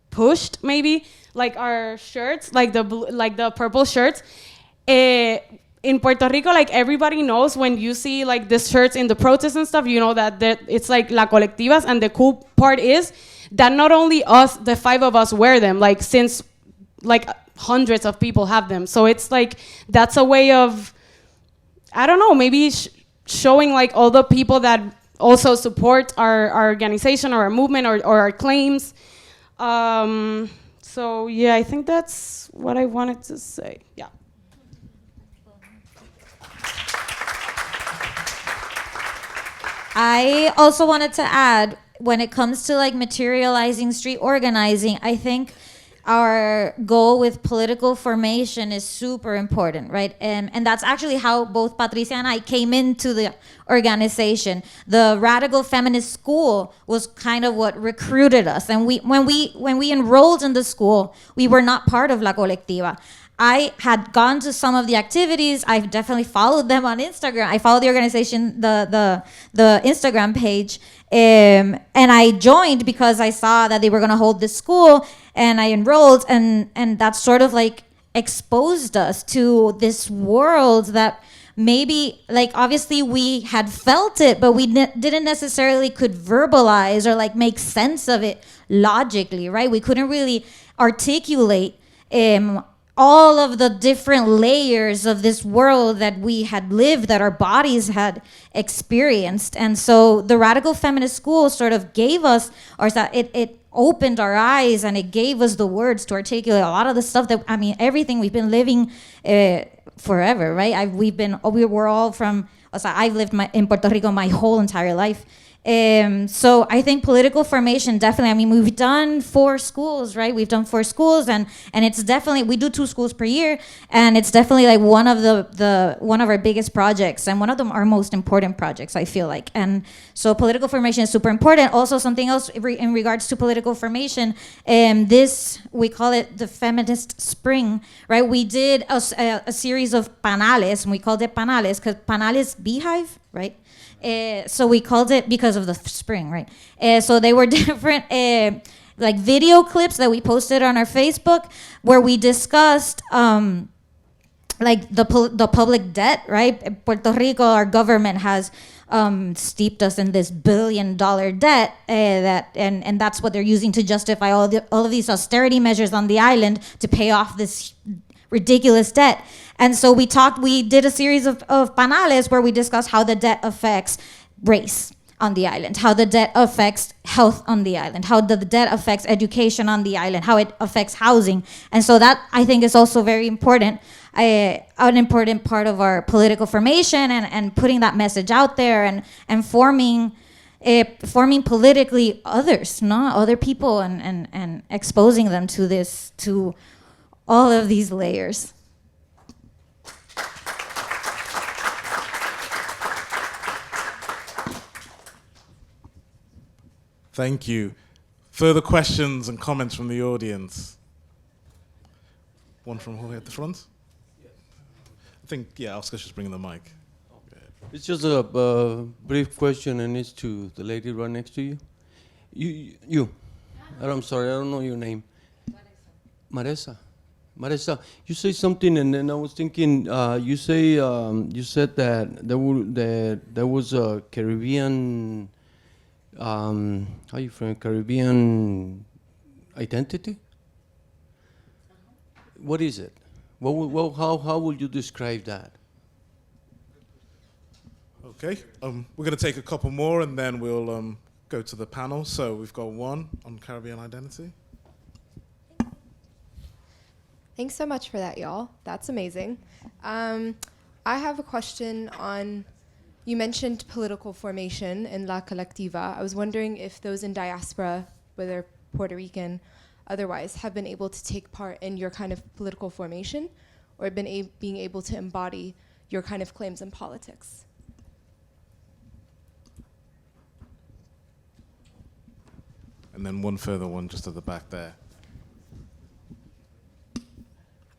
pushed maybe our shirts, the purple shirts. In Puerto Rico, everybody knows when you see these shirts in the protests and stuff, you know that it's La Colectivas. And the cool part is that not only us, the 5 of us, wear them, since hundreds of people have them. So it's that's a way of, I don't know, maybe showing all the people that also support our organization or our movement or our claims. So yeah, I think that's what I wanted to say. Yeah. I also wanted to add, when it comes to materializing street organizing, I think our goal with political formation is super important, right? And that's actually how both Patricia and I came into the organization. The radical feminist school was kind of what recruited us. And when we enrolled in the school, we were not part of La Colectiva. I had gone to some of the activities. I've definitely followed them on Instagram. I followed the organization, the Instagram page, and I joined because I saw that they were going to hold this school, and I enrolled, and that sort of like exposed us to this world that maybe, like, obviously we had felt it, but we didn't necessarily could verbalize or like make sense of it logically, right? We couldn't really articulate all of the different layers of this world that we had lived, that our bodies had experienced. And so the radical feminist school sort of gave us, or it opened our eyes, and it gave us the words to articulate a lot of the stuff that, I mean, everything we've been living forever, right? We're all from, I've lived in Puerto Rico my whole entire life. So I think political formation, definitely, I mean, we've done 4 schools, right? We've done 4 schools, and it's definitely, we do 2 schools per year, and it's definitely like one of one of our biggest projects, and one of them our most important projects, I feel like. And so political formation is super important. Also, something else in regards to political formation, we call it the Feminist Spring, right? We did a series of panales, and we called it panales because panales, beehive, right? So we called it because of the spring, right? So they were different like video clips that we posted on our Facebook where we discussed like the public debt, right? Puerto Rico, our government has steeped us in this $1 billion debt and that's what they're using to justify all of these austerity measures on the island to pay off this ridiculous debt. And so we did a series of panales where we discussed how the debt affects race on the island, how the debt affects health on the island, how the debt affects education on the island, how it affects housing. And so that, I think, is also very important, an important part of our political formation and putting that message out there and forming politically others, other people, and exposing them to all of these layers. Thank you. Further questions and comments from the audience? One from Jorge at the front? I think, Oscar's just bringing the mic. It's just a brief question, and it's to the lady right next to you. You. I'm sorry, I don't know your name. Marisa. Marisa, you say something, and then I was thinking. You said that there was a Caribbean. How you from Caribbean identity? What is it? How would you describe that? Okay, we're going to take a couple more, and then we'll go to the panel. So we've got one on Caribbean identity. Thanks so much for that, y'all. That's amazing. I have a question on, you mentioned political formation in La Colectiva. I was wondering if those in diaspora, whether Puerto Rican, otherwise, have been able to take part in your kind of political formation, or being able to embody your kind of claims in politics. And then one further one just at the back there.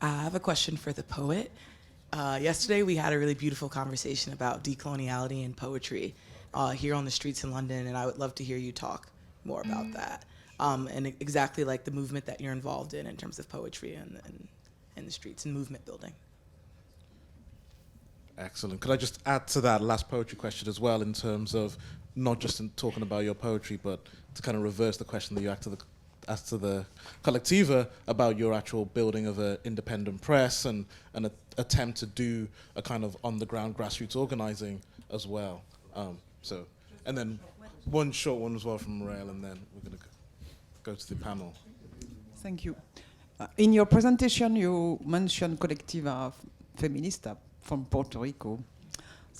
I have a question for the poet. Yesterday we had a really beautiful conversation about decoloniality and poetry here on the streets in London, and I would love to hear you talk more about that. And exactly like the movement that you're involved in terms of poetry and the streets and movement building. Excellent. Could I just add to that last poetry question as well, in terms of not just in talking about your poetry, but to kind of reverse the question that you asked to the Colectiva about your actual building of an independent press and an attempt to do a kind of on-the-ground grassroots organizing as well. And then one short one as well from Rael, and then we're going to go to the panel. Thank you. In your presentation, you mentioned Colectiva Feminista from Puerto Rico.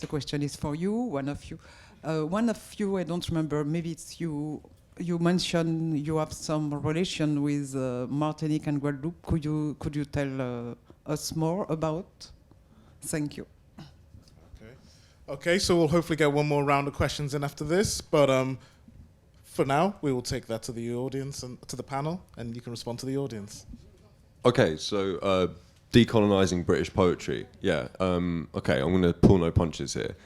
The question is for you, one of you. I don't remember, maybe it's you. You mentioned you have some relation with Martinique and Guadeloupe. Could you tell us more about? Thank you. Okay, so we'll hopefully get one more round of questions in after this, but for now, we will take that to the audience and to the panel, and you can respond to the audience. Okay, so decolonizing British poetry. Yeah. Okay, I'm going to pull no punches here.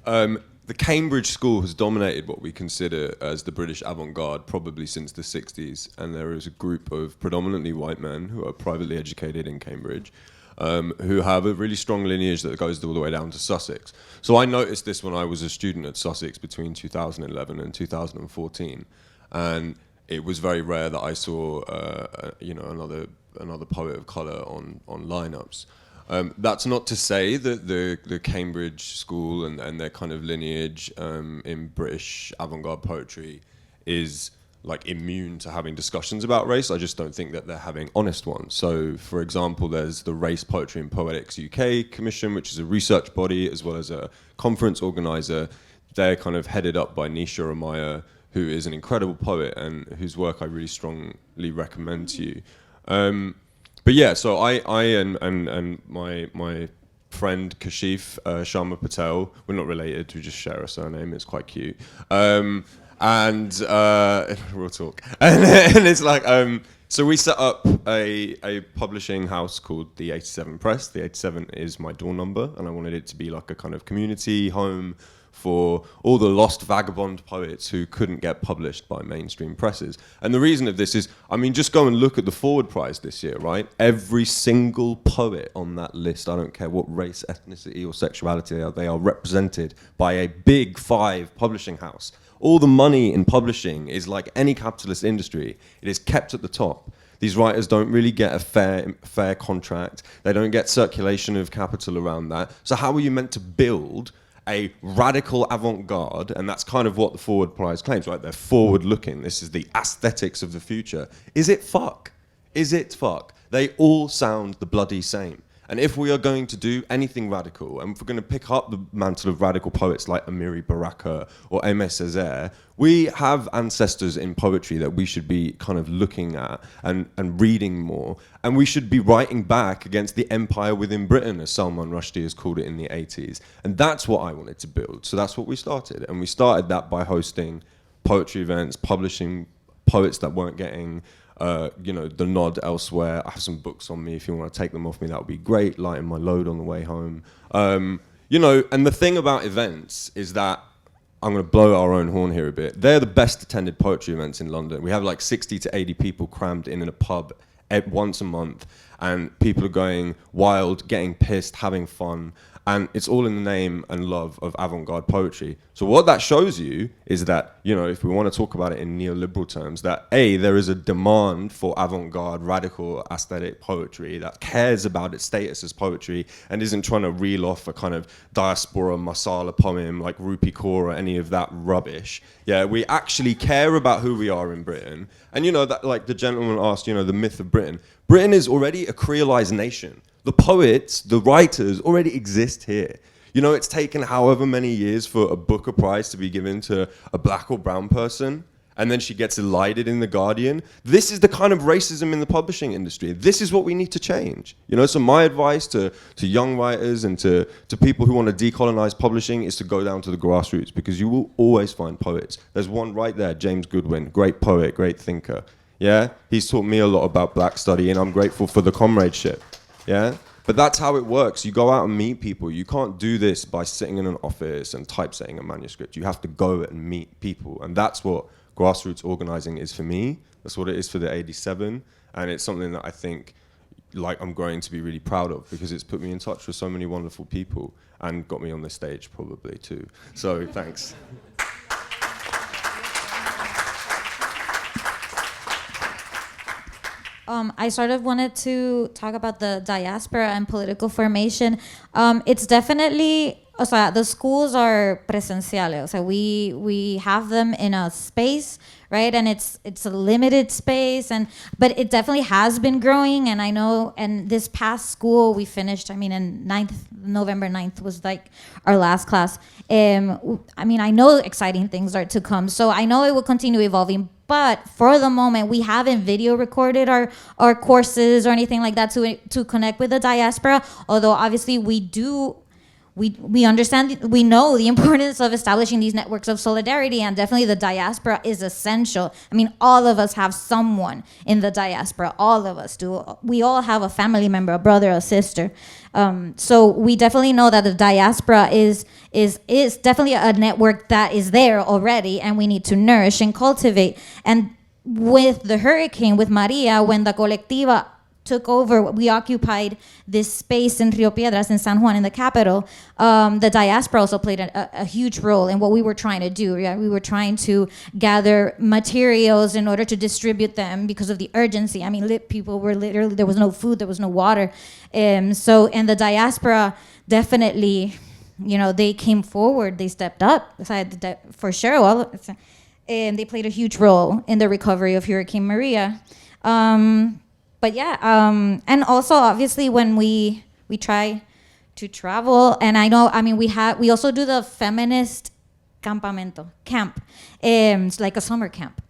The Cambridge school has dominated what we consider as the British avant-garde probably since the 60s, and there is a group of predominantly white men who are privately educated in Cambridge who have a really strong lineage that goes all the way down to Sussex. So I noticed this when I was a student at Sussex between 2011 and 2014, and it was very rare that I saw another poet of colour on lineups. That's not to say that the Cambridge school and their kind of lineage in British avant-garde poetry is like immune to having discussions about race. I just don't think that they're having honest ones. So, for example, there's the Race, Poetry and Poetics UK Commission, which is a research body as well as a conference organiser. They're kind of headed up by Nisha Amaya, who is an incredible poet and whose work I really strongly recommend to you. But yeah, so I and my friend Kashif Sharma Patel, we're not related, we just share a surname, it's quite cute. And real talk. And it's like, so we set up a publishing house called the 87 Press. The 87 is my door number, and I wanted it to be like a kind of community home for all the lost vagabond poets who couldn't get published by mainstream presses. And the reason of this is, I mean, just go and look at the Forward Prize this year, right? Every single poet on that list, I don't care what race, ethnicity or sexuality they are represented by a big 5 publishing house. All the money in publishing is like any capitalist industry. It is kept at the top. These writers don't really get a fair contract. They don't get circulation of capital around that. So how are you meant to build a radical avant-garde? And that's kind of what the Forward Prize claims, right? They're forward-looking. This is the aesthetics of the future. Is it fuck? Is it fuck? They all sound the bloody same. And if we are going to do anything radical, and if we're going to pick up the mantle of radical poets like Amiri Baraka or Aimé Césaire, we have ancestors in poetry that we should be kind of looking at and reading more. And we should be writing back against the empire within Britain, as Salman Rushdie has called it in the 80s. And that's what I wanted to build. So that's what we started. And we started that by hosting poetry events, publishing poets that weren't getting the nod elsewhere. I have some books on me. If you want to take them off me, that would be great. Lighten my load on the way home. And the thing about events is that, I'm going to blow our own horn here a bit. They're the best attended poetry events in London. We have like 60 to 80 people crammed in a pub once a month, and people are going wild, getting pissed, having fun. And it's all in the name and love of avant-garde poetry. So what that shows you is that, if we want to talk about it in neoliberal terms, that A, there is a demand for avant-garde, radical, aesthetic poetry that cares about its status as poetry and isn't trying to reel off a kind of diaspora masala poem like Rupi Kaur or any of that rubbish. Yeah, we actually care about who we are in Britain. And that, like the gentleman asked, the myth of Britain. Britain is already a creolized nation. The poets, the writers already exist here. It's taken however many years for a Booker Prize to be given to a black or brown person, and then she gets elided in The Guardian. This is the kind of racism in the publishing industry. This is what we need to change. So my advice to young writers and to people who want to decolonize publishing is to go down to the grassroots, because you will always find poets. There's one right there, James Goodwin, great poet, great thinker. Yeah, he's taught me a lot about black study, and I'm grateful for the comradeship. Yeah, but that's how it works. You go out and meet people. You can't do this by sitting in an office and typesetting a manuscript. You have to go and meet people, and that's what grassroots organizing is for me. That's what it is for the 87, and it's something that I think, I'm growing to be really proud of, because it's put me in touch with so many wonderful people and got me on this stage probably too. So thanks. I sort of wanted to talk about the diaspora and political formation. It's definitely, the schools are presenciales. We have them in a space, right? And it's a limited space, but it definitely has been growing. And I know, and this past school we finished, November 9th was like our last class. I know exciting things are to come. So I know it will continue evolving. But for the moment, we haven't video recorded our courses or anything like that to connect with the diaspora. Although obviously we do we understand, we know the importance of establishing these networks of solidarity, and definitely the diaspora is essential. I mean, all of us have someone in the diaspora. All of us do. We all have a family member, a brother, a sister. So we definitely know that the diaspora is definitely a network that is there already, and we need to nourish and cultivate. And with the hurricane, with Maria, when the Colectiva took over, we occupied this space in Rio Piedras, in San Juan, in the capital. The diaspora also played a huge role in what we were trying to do. Yeah? We were trying to gather materials in order to distribute them because of the urgency. I mean, people were literally, there was no food, there was no water. And the diaspora definitely, they came forward, they stepped up, for sure. And they played a huge role in the recovery of Hurricane Maria. But yeah, and also obviously when we try to travel, and we also do the feminist campamento camp. It's like a summer camp.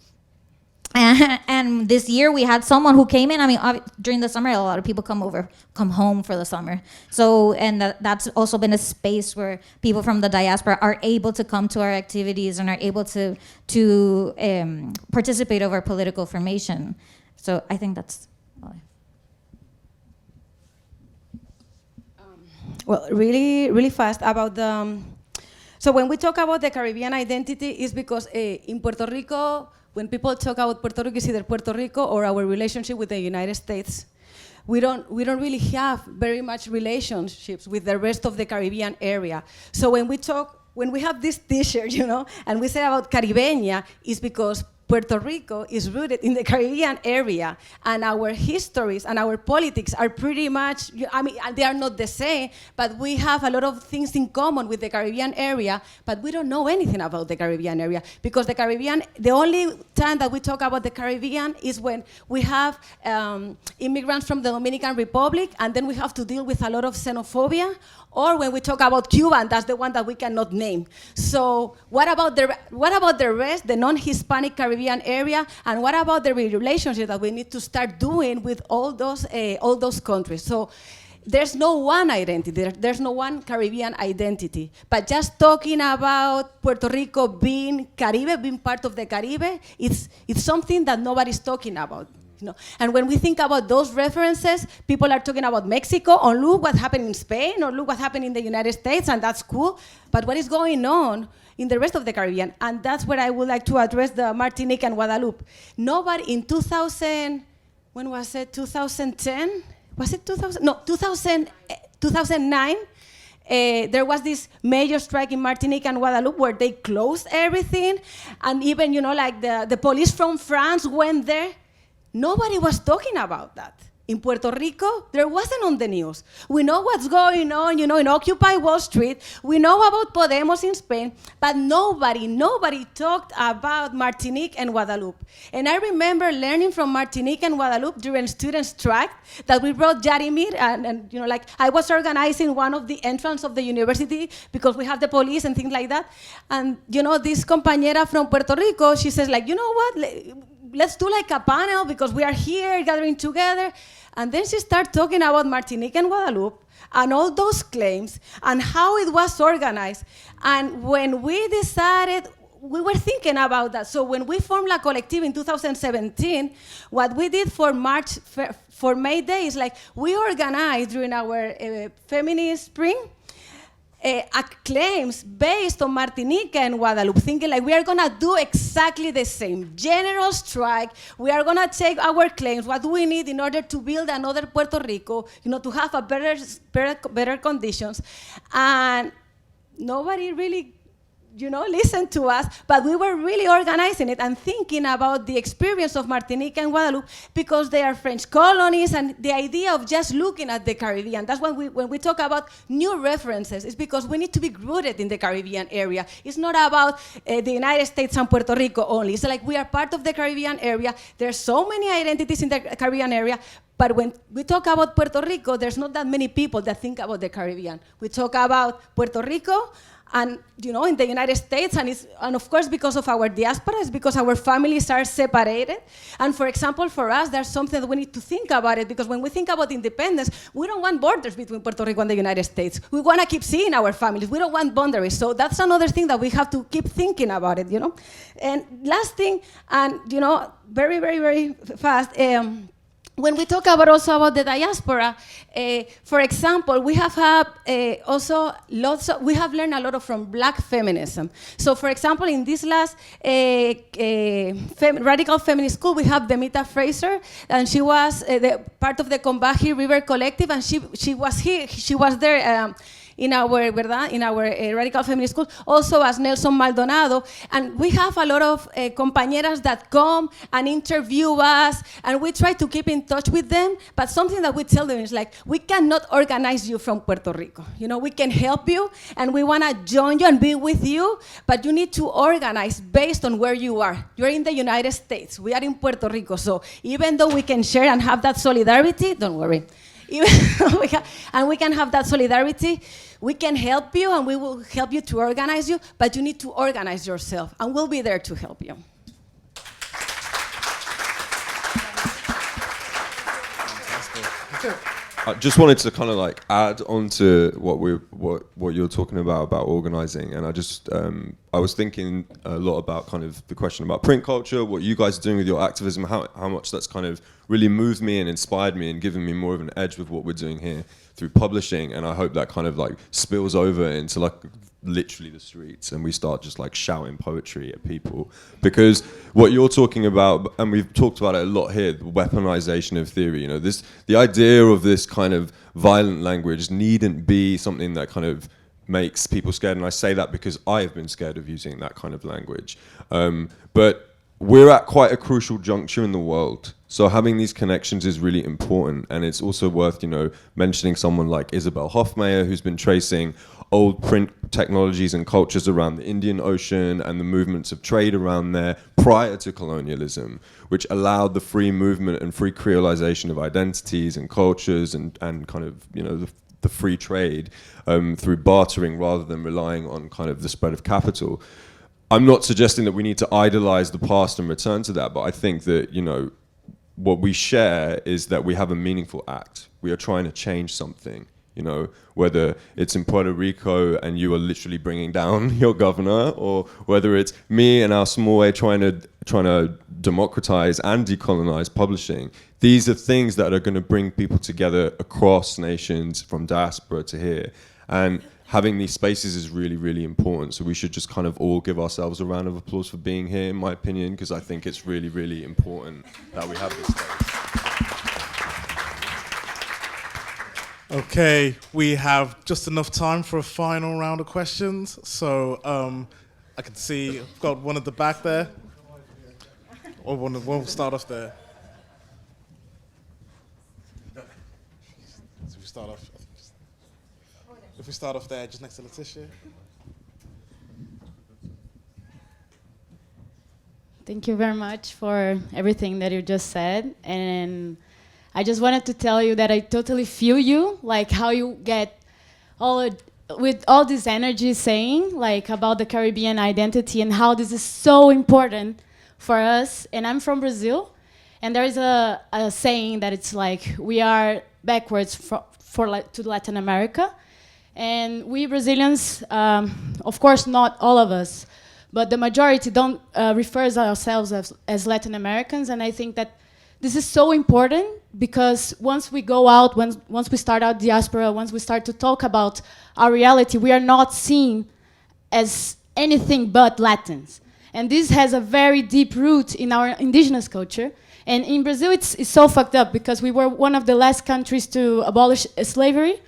And this year we had someone who came in. I mean, during the summer, a lot of people come home for the summer. So, and that's also been a space where people from the diaspora are able to come to our activities and are able to participate of our political formation. So I think that's. Well, really, really fast about the. So when we talk about the Caribbean identity, is because in Puerto Rico, when people talk about Puerto Rico, it's either Puerto Rico or our relationship with the United States. We don't really have very much relationships with the rest of the Caribbean area. So when we have this T-shirt, and we say about Caribeña, is because Puerto Rico is rooted in the Caribbean area, and our histories and our politics are pretty much, they are not the same, but we have a lot of things in common with the Caribbean area, but we don't know anything about the Caribbean area, because the only time that we talk about the Caribbean is when we have immigrants from the Dominican Republic, and then we have to deal with a lot of xenophobia, or when we talk about Cuba, and that's the one that we cannot name. So what about the rest, the non-Hispanic Caribbean area, and what about the relationship that we need to start doing with all those countries? So there's no one identity, there's no one Caribbean identity. But just talking about Puerto Rico being Caribe, being part of the Caribe, it's something that nobody's talking about. And when we think about those references, people are talking about Mexico, or look what happened in Spain, or look what happened in the United States, and that's cool. But what is going on in the rest of the Caribbean? And that's where I would like to address the Martinique and Guadeloupe. Nobody in 2000, when was it, 2010? Was it 2000? No, 2009. There was this major strike in Martinique and Guadeloupe where they closed everything. And even, like the police from France went there. Nobody was talking about that. In Puerto Rico, there wasn't on the news. We know what's going on, in Occupy Wall Street. We know about Podemos in Spain, but nobody talked about Martinique and Guadeloupe. And I remember learning from Martinique and Guadeloupe during student strike that we brought Jarimir, and I was organizing one of the entrance of the university because we have the police and things like that. And, this compañera from Puerto Rico, she says, you know what? Let's do like a panel because we are here gathering together. And then she started talking about Martinique and Guadeloupe and all those claims and how it was organized. And when we decided, we were thinking about that. So when we formed La Colectiva in 2017, what we did for May Day is we organized during our feminist spring claims based on Martinique and Guadeloupe, thinking we are going to do exactly the same. General strike, we are going to take our claims, what do we need in order to build another Puerto Rico, to have a better conditions. And nobody really listened to us, but we were really organizing it and thinking about the experience of Martinique and Guadeloupe because they are French colonies, and the idea of just looking at the Caribbean. That's when we talk about new references, it's because we need to be rooted in the Caribbean area. It's not about the United States and Puerto Rico only. It's we are part of the Caribbean area. There's so many identities in the Caribbean area, but when we talk about Puerto Rico, there's not that many people that think about the Caribbean. We talk about Puerto Rico, and in the United States, and of course because of our diaspora, it's because our families are separated. And for example, for us, there's something that we need to think about it, because when we think about independence, we don't want borders between Puerto Rico and the United States. We want to keep seeing our families. We don't want boundaries. So that's another thing that we have to keep thinking about it, And last thing, and very, very, very fast, when we talk also about the diaspora, for example, we have had also we have learned a lot from Black feminism. So, for example, in this last radical feminist school, we have Demita Fraser, and she was part of the Combahee River Collective, and she was here. She was there. In our radical feminist school, also as Nelson Maldonado. And we have a lot of compañeras that come and interview us, and we try to keep in touch with them, but something that we tell them is like, we cannot organize you from Puerto Rico. We can help you, and we want to join you and be with you, but you need to organize based on where you are. You're in the United States, we are in Puerto Rico, so even though we can share and have that solidarity, don't worry. And we can have that solidarity. We can help you, and we will help you to organize you, but you need to organize yourself, and we'll be there to help you. I just wanted to kind of add on to what you're talking about organizing, and I was thinking a lot about kind of the question about print culture, what you guys are doing with your activism, how much that's kind of really moved me and inspired me and given me more of an edge with what we're doing here through publishing, and I hope that kind of spills over into literally the streets, and we start just shouting poetry at people, because what you're talking about, and we've talked about it a lot here, the weaponization of theory, the idea of this kind of violent language needn't be something that kind of makes people scared, and I say that because I have been scared of using that kind of language, but we're at quite a crucial juncture in the world. So having these connections is really important, and it's also worth, mentioning someone like Isabel Hofmeyr, who's been tracing old print technologies and cultures around the Indian Ocean and the movements of trade around there prior to colonialism, which allowed the free movement and free creolization of identities and cultures and kind of, the free trade through bartering rather than relying on kind of the spread of capital. I'm not suggesting that we need to idolize the past and return to that, but I think that, what we share is that we have a meaningful act. We are trying to change something, whether it's in Puerto Rico and you are literally bringing down your governor, or whether it's me and our small way trying to democratize and decolonize publishing. These are things that are going to bring people together across nations from diaspora to here. And having these spaces is really, really important. So we should just kind of all give ourselves a round of applause for being here, in my opinion, because I think it's really, really important that we have this space. Okay, we have just enough time for a final round of questions. So I can see I've got one at the back there. Or we'll start off there. So if we start off there, just next to Letitia. Thank you very much for everything that you just said. And I just wanted to tell you that I totally feel you, how you get with all this energy saying, about the Caribbean identity and how this is so important for us. And I'm from Brazil, and there is a saying that it's we are backwards to Latin America. And we Brazilians, of course, not all of us, but the majority don't refer ourselves as Latin Americans. And I think that this is so important, because once we go out, once we start out diaspora, once we start to talk about our reality, we are not seen as anything but Latins. And this has a very deep root in our indigenous culture. And in Brazil, it's so fucked up, because we were one of the last countries to abolish slavery.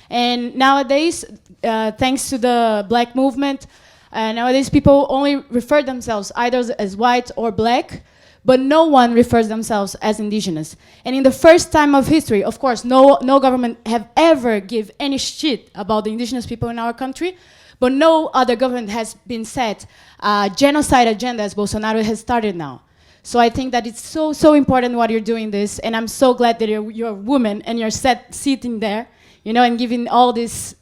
And nowadays, thanks to the black movement, nowadays people only refer themselves either as white or black, but no one refers themselves as indigenous. And in the first time of history, of course, no government have ever give any shit about the indigenous people in our country, but no other government has been set a genocide agenda as Bolsonaro has started now. So I think that it's so important what you're doing this, and I'm so glad that you're a woman and you're sitting there, and giving all this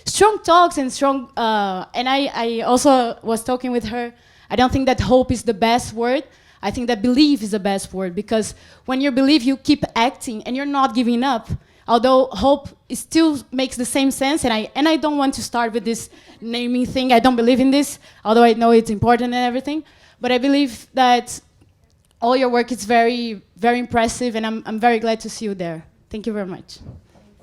strong talks and strong, and I also was talking with her. I don't think that hope is the best word. I think that belief is the best word, because when you believe, you keep acting and you're not giving up. Although hope still makes the same sense, and I don't want to start with this naming thing. I don't believe in this, although I know it's important and everything. But I believe that all your work is very, very impressive, and I'm very glad to see you there. Thank you very much.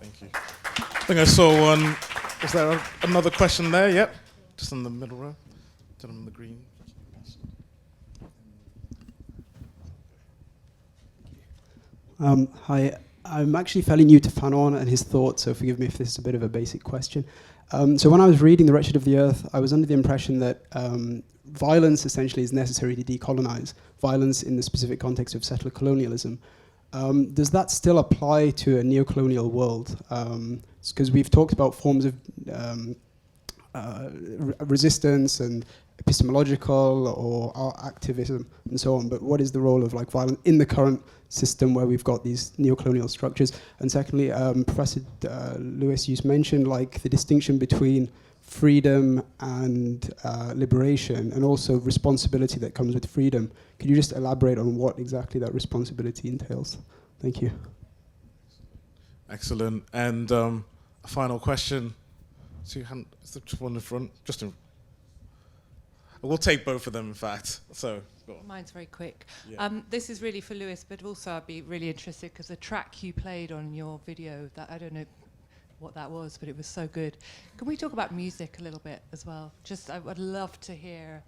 Thank you. I think I saw one. Was there another question there? Yep. Just in the middle row. Gentleman in the green. Hi, I'm actually fairly new to Fanon and his thoughts, so forgive me if this is a bit of a basic question. So when I was reading The Wretched of the Earth, I was under the impression that violence essentially is necessary to decolonize, violence in the specific context of settler colonialism. Does that still apply to a neo-colonial world? Because we've talked about forms of resistance and epistemological or activism and so on, but what is the role of like violence in the current system where we've got these neo-colonial structures? And secondly, Professor Lewis, you mentioned like the distinction between freedom and liberation, and also responsibility that comes with freedom. Could you just elaborate on what exactly that responsibility entails? Thank you. Excellent. And a final question. So you haven't, is there just one in front? Just in. We'll take both of them, in fact. So. Go on. Mine's very quick. Yeah. This is really for Lewis, but also I'd be really interested because the track you played on your video, that I don't know what that was, but it was so good. Can we talk about music a little bit as well? Just, I would love to hear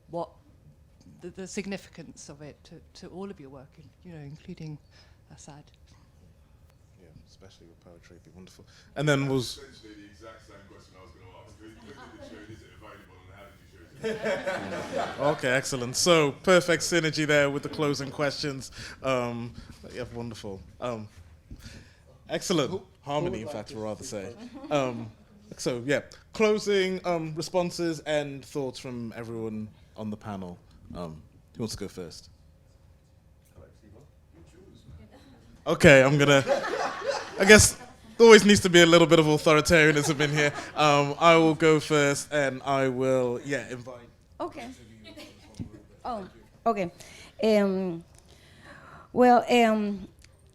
what the significance of it to all of your work, you know, including Azad. Yeah, especially with poetry, it'd be wonderful. And then was essentially the exact same question I was going to ask. When you looked at the tune, is it available and how did you choose it? Okay, excellent. So perfect synergy there with the closing questions. Yeah, wonderful. Excellent harmony, in fact, I'd rather say. So yeah, closing responses and thoughts from everyone on the panel. Who wants to go first? Okay, I'm gonna. I guess there always needs to be a little bit of authoritarianism in here. I will go first, and I will, invite. Okay. Oh, okay. Well,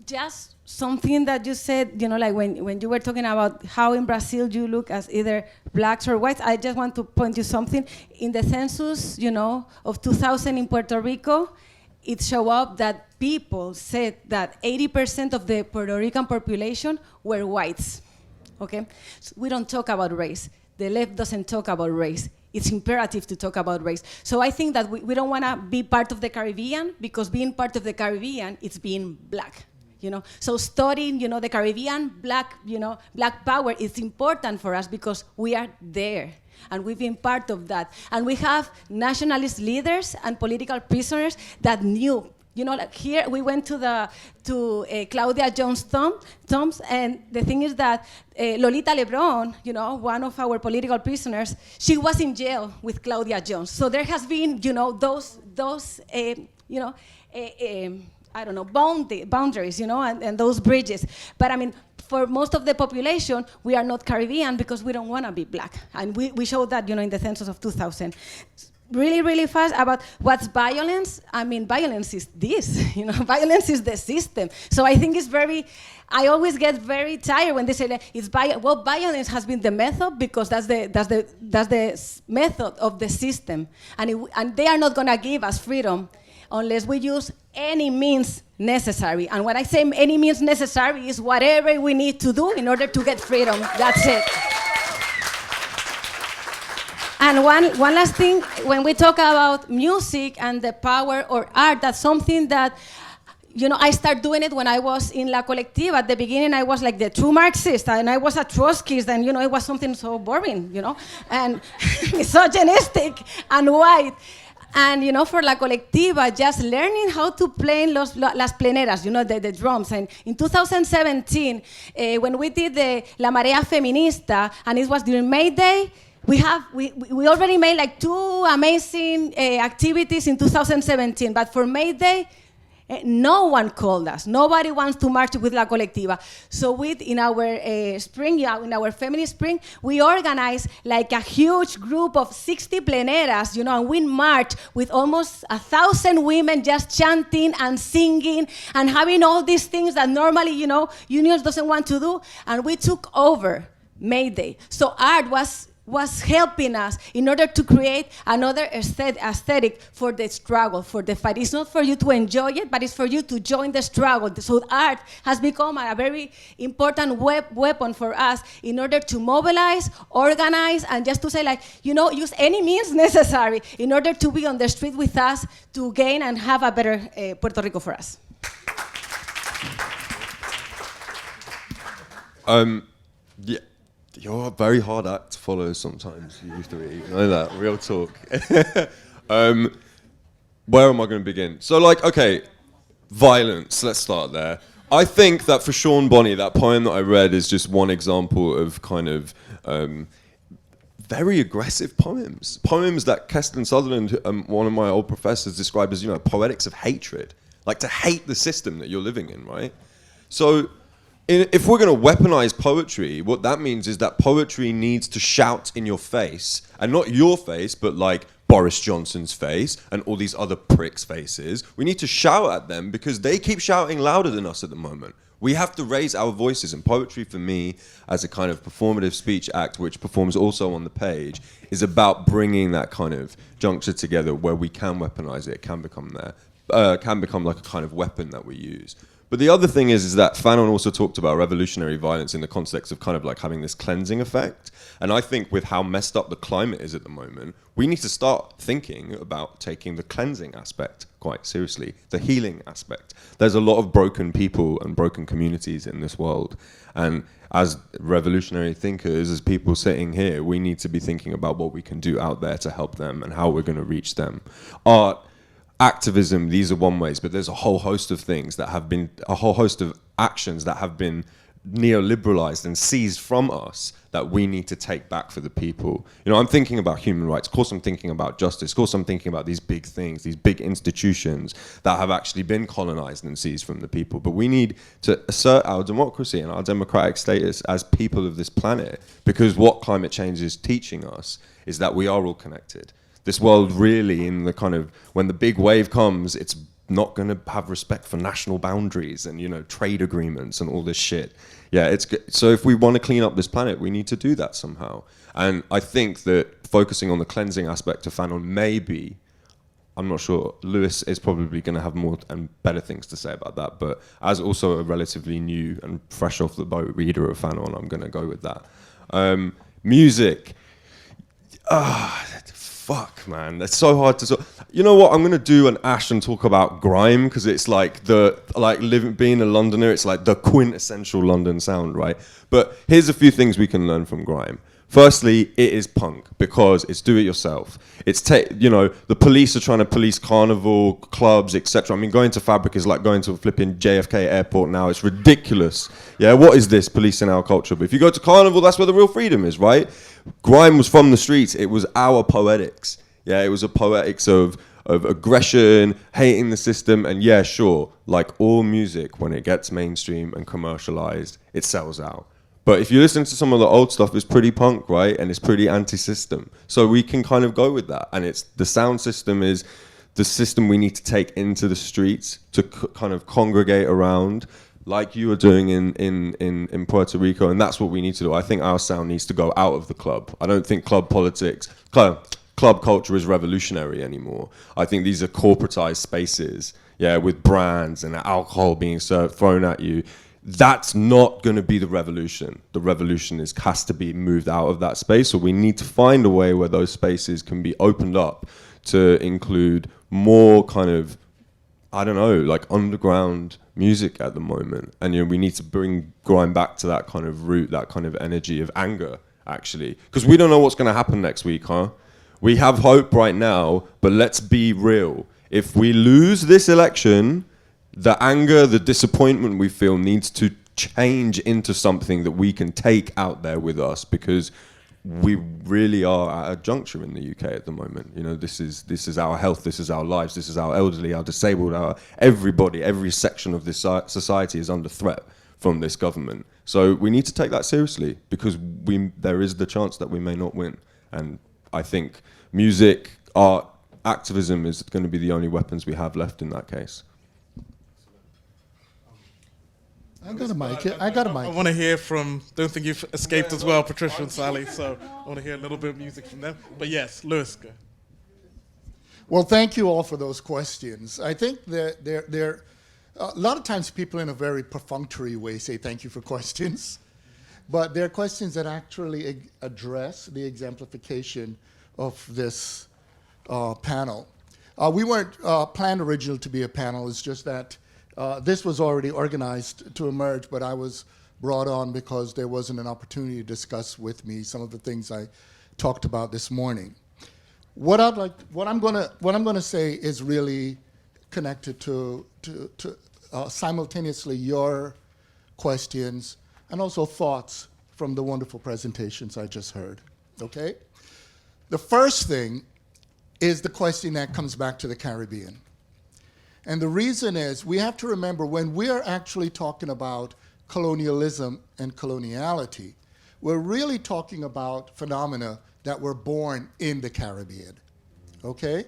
just something that you said, you know, like when you were talking about how in Brazil you look as either blacks or whites, I just want to point you something. In the census, you know, of 2000 in Puerto Rico, it showed up that people said that 80% of the Puerto Rican population were whites, okay? So we don't talk about race. The left doesn't talk about race. It's imperative to talk about race. So I think that we don't want to be part of the Caribbean, because being part of the Caribbean, it's being black. You know, so studying, you know, the Caribbean black, you know, black power is important for us because we are there and we've been part of that. And we have nationalist leaders and political prisoners that knew, you know, like here we went to Claudia Jones Tombs, and the thing is that Lolita Lebron, you know, one of our political prisoners, she was in jail with Claudia Jones. So there has been, you know, those I don't know, boundaries, you know, and those bridges. But I mean, for most of the population, we are not Caribbean because we don't want to be black. And we showed that, you know, in the census of 2000. Really, really fast about what's violence. I mean, violence is this, you know, violence is the system. So I think it's I always get very tired when they say that violence has been the method because that's the method of the system. And they are not going to give us freedom unless we use any means necessary. And when I say any means necessary is whatever we need to do in order to get freedom. That's it. And one last thing, when we talk about music and the power or art, that's something that, you know, I started doing it when I was in La Colectiva. At the beginning, I was like the true Marxist, and I was a Trotskyist, and, you know, it was something so boring, you know, and misogynistic and white. And, you know, for La Colectiva, just learning how to play las pleneras, you know, the drums. And in 2017, when we did the La Marea Feminista, and it was during May Day, we already made like 2 amazing activities in 2017. But for May Day, No one called us. Nobody wants to march with La Colectiva. So in our spring, in our feminist spring, we organized like a huge group of 60 pleneras, and we marched with almost 1,000 women just chanting and singing and having all these things that normally, unions doesn't want to do. And we took over May Day. So art was helping us in order to create another aesthetic for the struggle, for the fight. It's not for you to enjoy it, but it's for you to join the struggle. So art has become a very important weapon for us in order to mobilize, organize, and just to say use any means necessary in order to be on the street with us to gain and have a better Puerto Rico for us. Yeah. You're a very hard act to follow sometimes, you three. You know that, real talk. Where am I going to begin? So, violence, let's start there. I think that for Sean Bonney, that poem that I read is just one example of kind of very aggressive poems. Poems that Keston Sutherland, one of my old professors, described as, poetics of hatred. Like to hate the system that you're living in, right? So, if we're going to weaponize poetry, what that means is that poetry needs to shout in your face, and not your face, but like Boris Johnson's face and all these other pricks' faces. We need to shout at them because they keep shouting louder than us at the moment. We have to raise our voices, and poetry for me, as a kind of performative speech act, which performs also on the page, is about bringing that kind of juncture together where we can weaponize it, can become like a kind of weapon that we use. But the other thing is that Fanon also talked about revolutionary violence in the context of kind of like having this cleansing effect. And I think with how messed up the climate is at the moment, we need to start thinking about taking the cleansing aspect quite seriously, the healing aspect. There's a lot of broken people and broken communities in this world. And as revolutionary thinkers, as people sitting here, we need to be thinking about what we can do out there to help them and how we're going to reach them. Art, activism, these are one ways, but there's a whole host of things that have been, a whole host of actions that have been neoliberalized and seized from us that we need to take back for the people. I'm thinking about human rights. Of course, I'm thinking about justice. Of course, I'm thinking about these big things, these big institutions that have actually been colonized and seized from the people. But we need to assert our democracy and our democratic status as people of this planet, because what climate change is teaching us is that we are all connected. This world really, in the kind of, when the big wave comes, it's not going to have respect for national boundaries and, trade agreements and all this shit. Yeah, so if we want to clean up this planet, we need to do that somehow. And I think that focusing on the cleansing aspect of Fanon may be, I'm not sure, Lewis is probably going to have more and better things to say about that, but as also a relatively new and fresh off the boat reader of Fanon, I'm going to go with that. Music. Fuck, man, that's so hard to. You know what? I'm gonna do an Ash and talk about grime because it's like being a Londoner. It's like the quintessential London sound, right? But here's a few things we can learn from grime. Firstly, it is punk because it's do it yourself. It's the police are trying to police carnival clubs, etc. I mean, going to Fabric is like going to a flipping JFK airport now. It's ridiculous. Yeah, what is this policing our culture? But if you go to carnival, that's where the real freedom is, right? Grime was from the streets. It was our poetics. Yeah, it was a poetics of aggression, hating the system, and yeah, sure, like all music, when it gets mainstream and commercialized, it sells out. But if you listen to some of the old stuff, it's pretty punk, right? And it's pretty anti-system. So we can kind of go with that. And it's the sound system is the system we need to take into the streets to kind of congregate around, like you were doing in Puerto Rico. And that's what we need to do. I think our sound needs to go out of the club. I don't think club politics, club culture is revolutionary anymore. I think these are corporatized spaces, yeah, with brands and alcohol being thrown at you. That's not going to be the revolution. The revolution has to be moved out of that space. So we need to find a way where those spaces can be opened up to include more kind of, I don't know, like underground music at the moment. And we need to bring grime back to that kind of root, that kind of energy of anger, actually. Because we don't know what's going to happen next week, huh? We have hope right now, but let's be real. If we lose this election, the anger, the disappointment we feel needs to change into something that we can take out there with us, because we really are at a juncture in the UK at the moment. You know, this is our health, this is our lives, this is our elderly, our disabled, everybody, every section of this society is under threat from this government. So we need to take that seriously, because there is the chance that we may not win. And I think music, art, activism is going to be the only weapons we have left in that case. I got a mic. I want to hear from, don't think you've escaped as well, Patricia and Sally, so I want to hear a little bit of music from them. But yes, Lewis, go. Well, thank you all for those questions. I think that they're a lot of times people in a very perfunctory way say thank you for questions, but they're questions that actually address the exemplification of this panel. We weren't planned originally to be a panel. It's just that this was already organized to emerge, but I was brought on because there wasn't an opportunity to discuss with me some of the things I talked about this morning. What I'm gonna say is really connected to simultaneously your questions and also thoughts from the wonderful presentations I just heard. Okay, the first thing is the question that comes back to the Caribbean. And the reason is we have to remember when we're actually talking about colonialism and coloniality, we're really talking about phenomena that were born in the Caribbean, okay?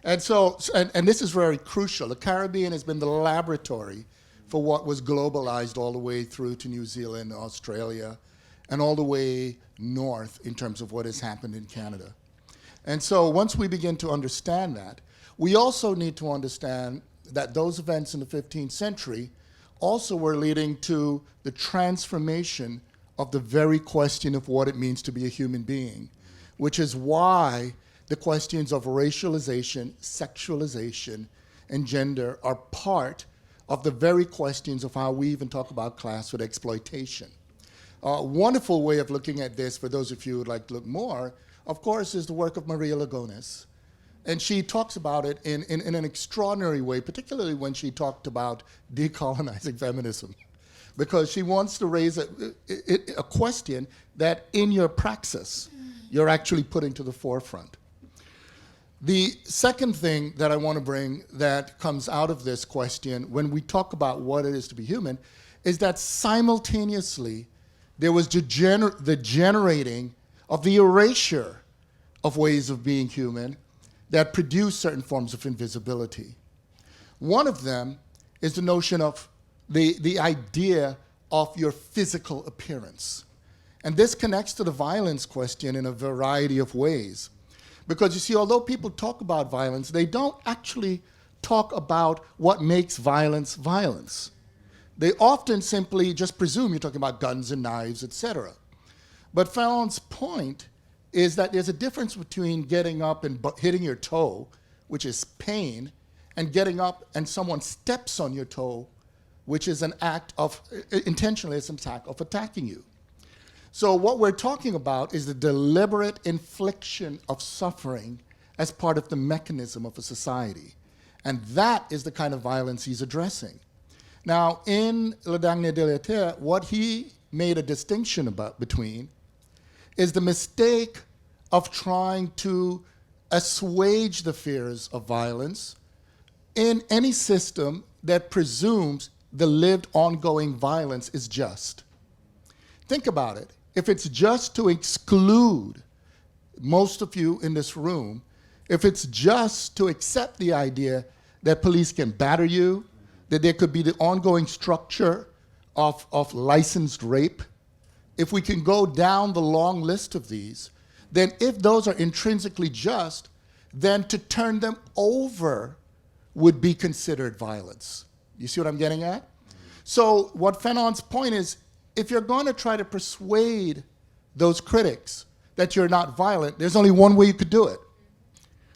And so, and this is very crucial. The Caribbean has been the laboratory for what was globalized all the way through to New Zealand, Australia, and all the way north in terms of what has happened in Canada. And so once we begin to understand that, we also need to understand that those events in the 15th century also were leading to the transformation of the very question of what it means to be a human being, which is why the questions of racialization, sexualization, and gender are part of the very questions of how we even talk about class with exploitation. A wonderful way of looking at this, for those of you who would like to look more, of course, is the work of Maria Lugones. And she talks about it in an extraordinary way, particularly when she talked about decolonizing feminism, because she wants to raise a question that in your praxis, you're actually putting to the forefront. The second thing that I want to bring that comes out of this question when we talk about what it is to be human is that simultaneously there was the generating of the erasure of ways of being human that produce certain forms of invisibility. One of them is the notion of the idea of your physical appearance. And this connects to the violence question in a variety of ways. Because you see, although people talk about violence, they don't actually talk about what makes violence violence. They often simply just presume you're talking about guns and knives, etc. But Fanon's point is that there's a difference between getting up and hitting your toe, which is pain, and getting up and someone steps on your toe, which is an act of, intentionally it's an act of attacking you. So what we're talking about is the deliberate infliction of suffering as part of the mechanism of a society. And that is the kind of violence he's addressing. Now, in Le Dernier Délégataire, what he made a distinction between is the mistake of trying to assuage the fears of violence in any system that presumes the lived ongoing violence is just. Think about it. If it's just to exclude most of you in this room, if it's just to accept the idea that police can batter you, that there could be the ongoing structure of licensed rape, if we can go down the long list of these, then if those are intrinsically just, then to turn them over would be considered violence. You see what I'm getting at? So what Fanon's point is, if you're going to try to persuade those critics that you're not violent, there's only one way you could do it,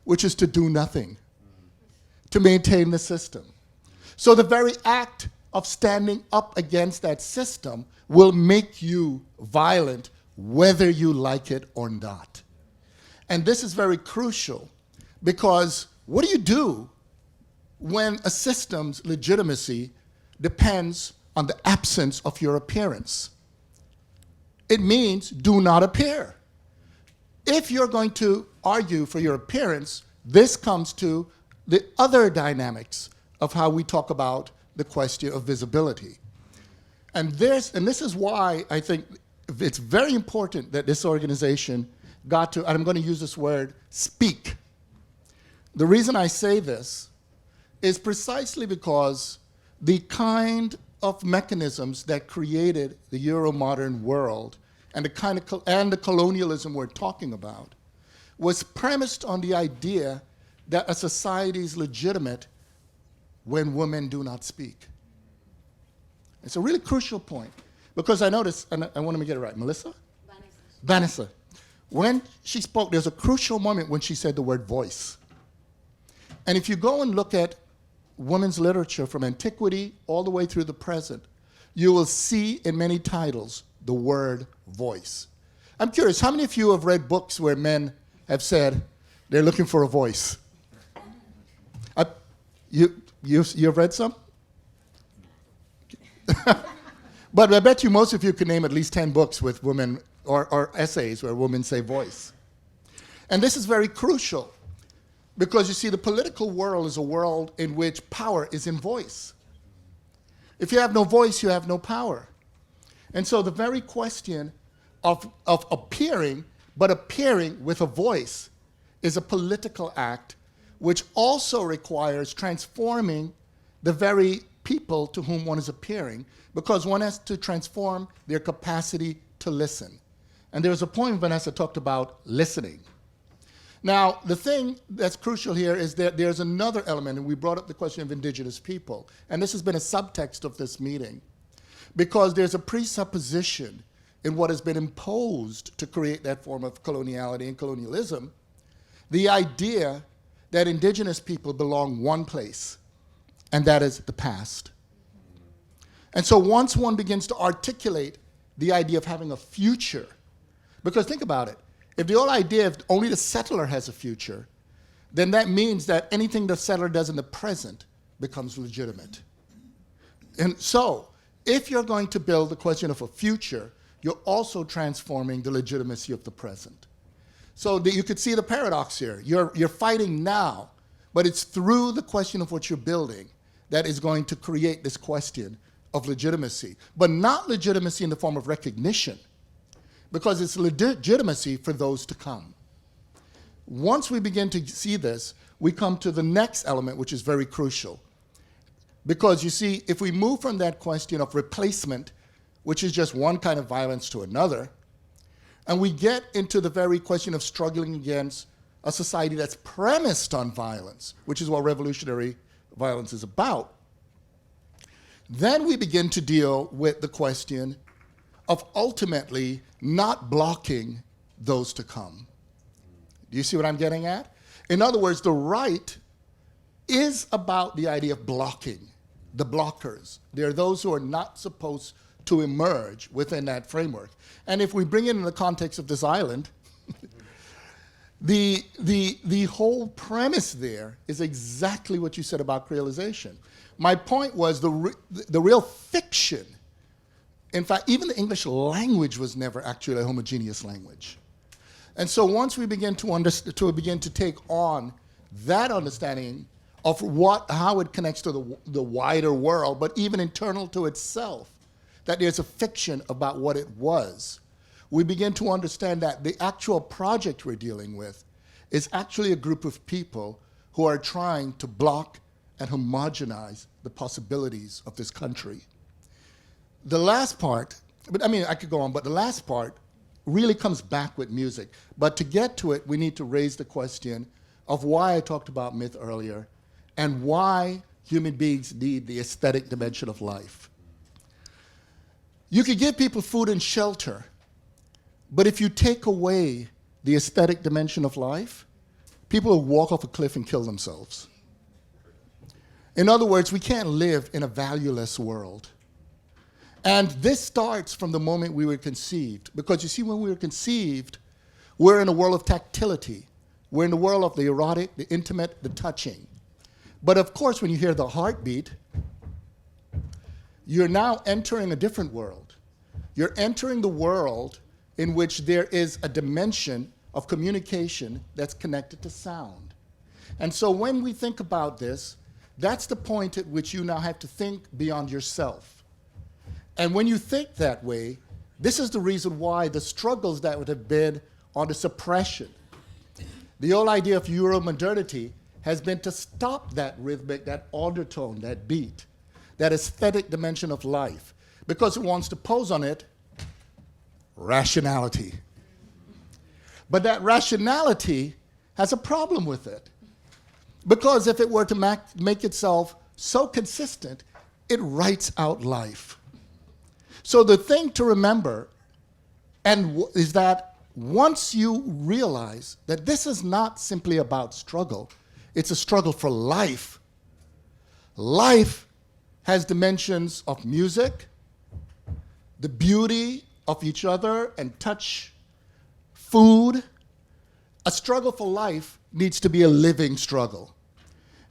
which is to do nothing, to maintain the system. So the very act of standing up against that system will make you violent whether you like it or not. And this is very crucial because what do you do when a system's legitimacy depends on the absence of your appearance? It means do not appear. if you're going to argue for your appearance, this comes to the other dynamics of how we talk about the question of visibility. And this is why I think it's very important that this organization got to, and I'm going to use this word, speak. The reason I say this is precisely because the kind of mechanisms that created the Euro-modern world and the kind of and the colonialism we're talking about was premised on the idea that a society is legitimate when women do not speak. It's a really crucial point, because I noticed, and I want to get it right, Melissa? Vanessa. When she spoke, there's a crucial moment when she said the word voice. And if you go and look at women's literature from antiquity all the way through the present, you will see in many titles the word voice. I'm curious, how many of you have read books where men have said they're looking for a voice? You've read some? But I bet you most of you can name at least 10 books with women or essays where women say voice. And this is very crucial because you see the political world is a world in which power is in voice. If you have no voice, you have no power. And so the very question of appearing, but appearing with a voice, is a political act which also requires transforming the very people to whom one is appearing, because one has to transform their capacity to listen. And there was a point Vanessa talked about listening. Now, the thing that's crucial here is that there's another element, and we brought up the question of indigenous people, and this has been a subtext of this meeting, because there's a presupposition in what has been imposed to create that form of coloniality and colonialism, the idea that indigenous people belong one place, and that is the past. And so once one begins to articulate the idea of having a future, because think about it, if the whole idea of only the settler has a future, then that means that anything the settler does in the present becomes legitimate. And so, if you're going to build the question of a future, you're also transforming the legitimacy of the present. So you could see the paradox here. You're fighting now, but it's through the question of what you're building that is going to create this question of legitimacy, but not legitimacy in the form of recognition, because it's legitimacy for those to come. Once we begin to see this, we come to the next element, which is very crucial. Because you see, if we move from that question of replacement, which is just one kind of violence, to another, and we get into the very question of struggling against a society that's premised on violence, which is what revolutionary violence is about, then we begin to deal with the question of ultimately not blocking those to come. Do you see what I'm getting at? In other words, the right is about the idea of blocking, the blockers. There are those who are not supposed to emerge within that framework. And if we bring it in the context of this island, the whole premise there is exactly what you said about creolization. My point was the real fiction. In fact, even the English language was never actually a homogeneous language. And so once we begin to take on that understanding of how it connects to the wider world, but even internal to itself, that there's a fiction about what it was, we begin to understand that the actual project we're dealing with is actually a group of people who are trying to block and homogenize the possibilities of this country. The last part, but I mean, I could go on, but the last part really comes back with music. But to get to it, we need to raise the question of why I talked about myth earlier and why human beings need the aesthetic dimension of life. You could give people food and shelter, but if you take away the aesthetic dimension of life, people will walk off a cliff and kill themselves. In other words, we can't live in a valueless world. And this starts from the moment we were conceived. Because you see, when we were conceived, we're in a world of tactility. We're in the world of the erotic, the intimate, the touching. But of course, when you hear the heartbeat, you're now entering a different world. You're entering the world in which there is a dimension of communication that's connected to sound. And so when we think about this, that's the point at which you now have to think beyond yourself. And when you think that way, this is the reason why the struggles that would have been on the suppression, the whole idea of Euro-modernity has been to stop that rhythmic, that undertone, that beat, that aesthetic dimension of life, because it wants to pose on it rationality. But that rationality has a problem with it, because if it were to make itself so consistent, it writes out life. So the thing to remember is that once you realize that this is not simply about struggle, it's a struggle for life. Life has dimensions of music, the beauty of each other and touch, food. A struggle for life needs to be a living struggle.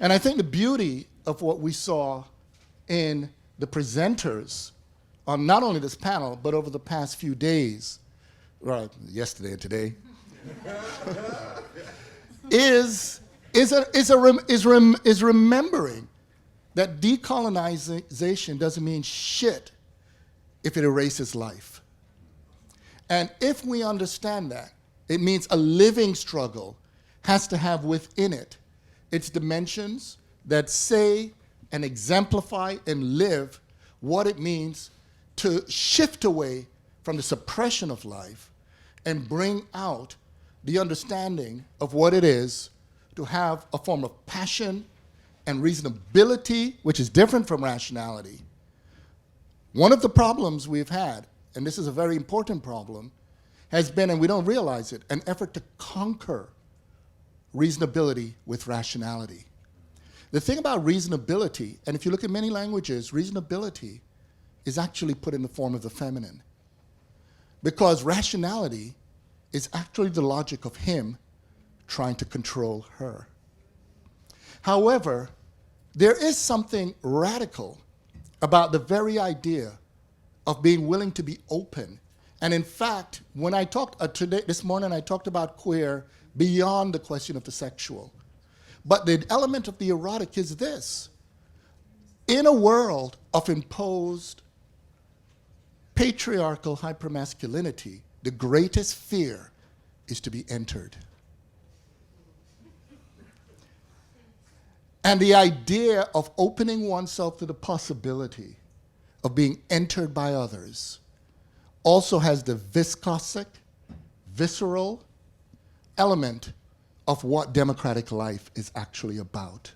And I think the beauty of what we saw in the presenters on not only this panel, but over the past few days, right, yesterday and today, is remembering that decolonization doesn't mean shit if it erases life. And if we understand that, it means a living struggle has to have within it its dimensions that say and exemplify and live what it means to shift away from the suppression of life and bring out the understanding of what it is to have a form of passion and reasonability, which is different from rationality. One of the problems we've had, and this is a very important problem, has been, and we don't realize it, an effort to conquer reasonability with rationality. The thing about reasonability, and if you look at many languages, reasonability is actually put in the form of the feminine. Because rationality is actually the logic of him trying to control her. However, there is something radical about the very idea of being willing to be open. And in fact, when I talked this morning, I talked about queer beyond the question of the sexual. But the element of the erotic is this. In a world of imposed patriarchal hypermasculinity, the greatest fear is to be entered. And the idea of opening oneself to the possibility of being entered by others also has the viscosic, visceral element of what democratic life is actually about.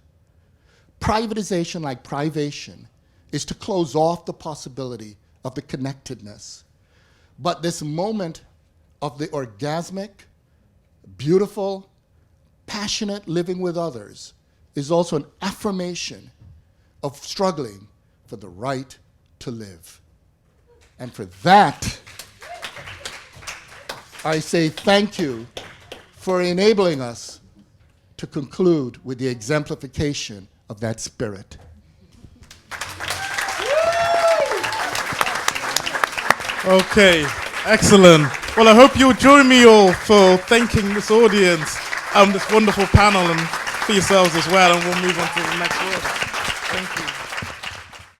Privatization, like privation, is to close off the possibility of the connectedness. But this moment of the orgasmic, beautiful, passionate living with others is also an affirmation of struggling for the right to live. And for that, I say thank you for enabling us to conclude with the exemplification of that spirit. Okay, excellent. Well, I hope you'll join me all for thanking this audience, this wonderful panel, and for yourselves as well, and we'll move on to the next word. Thank you.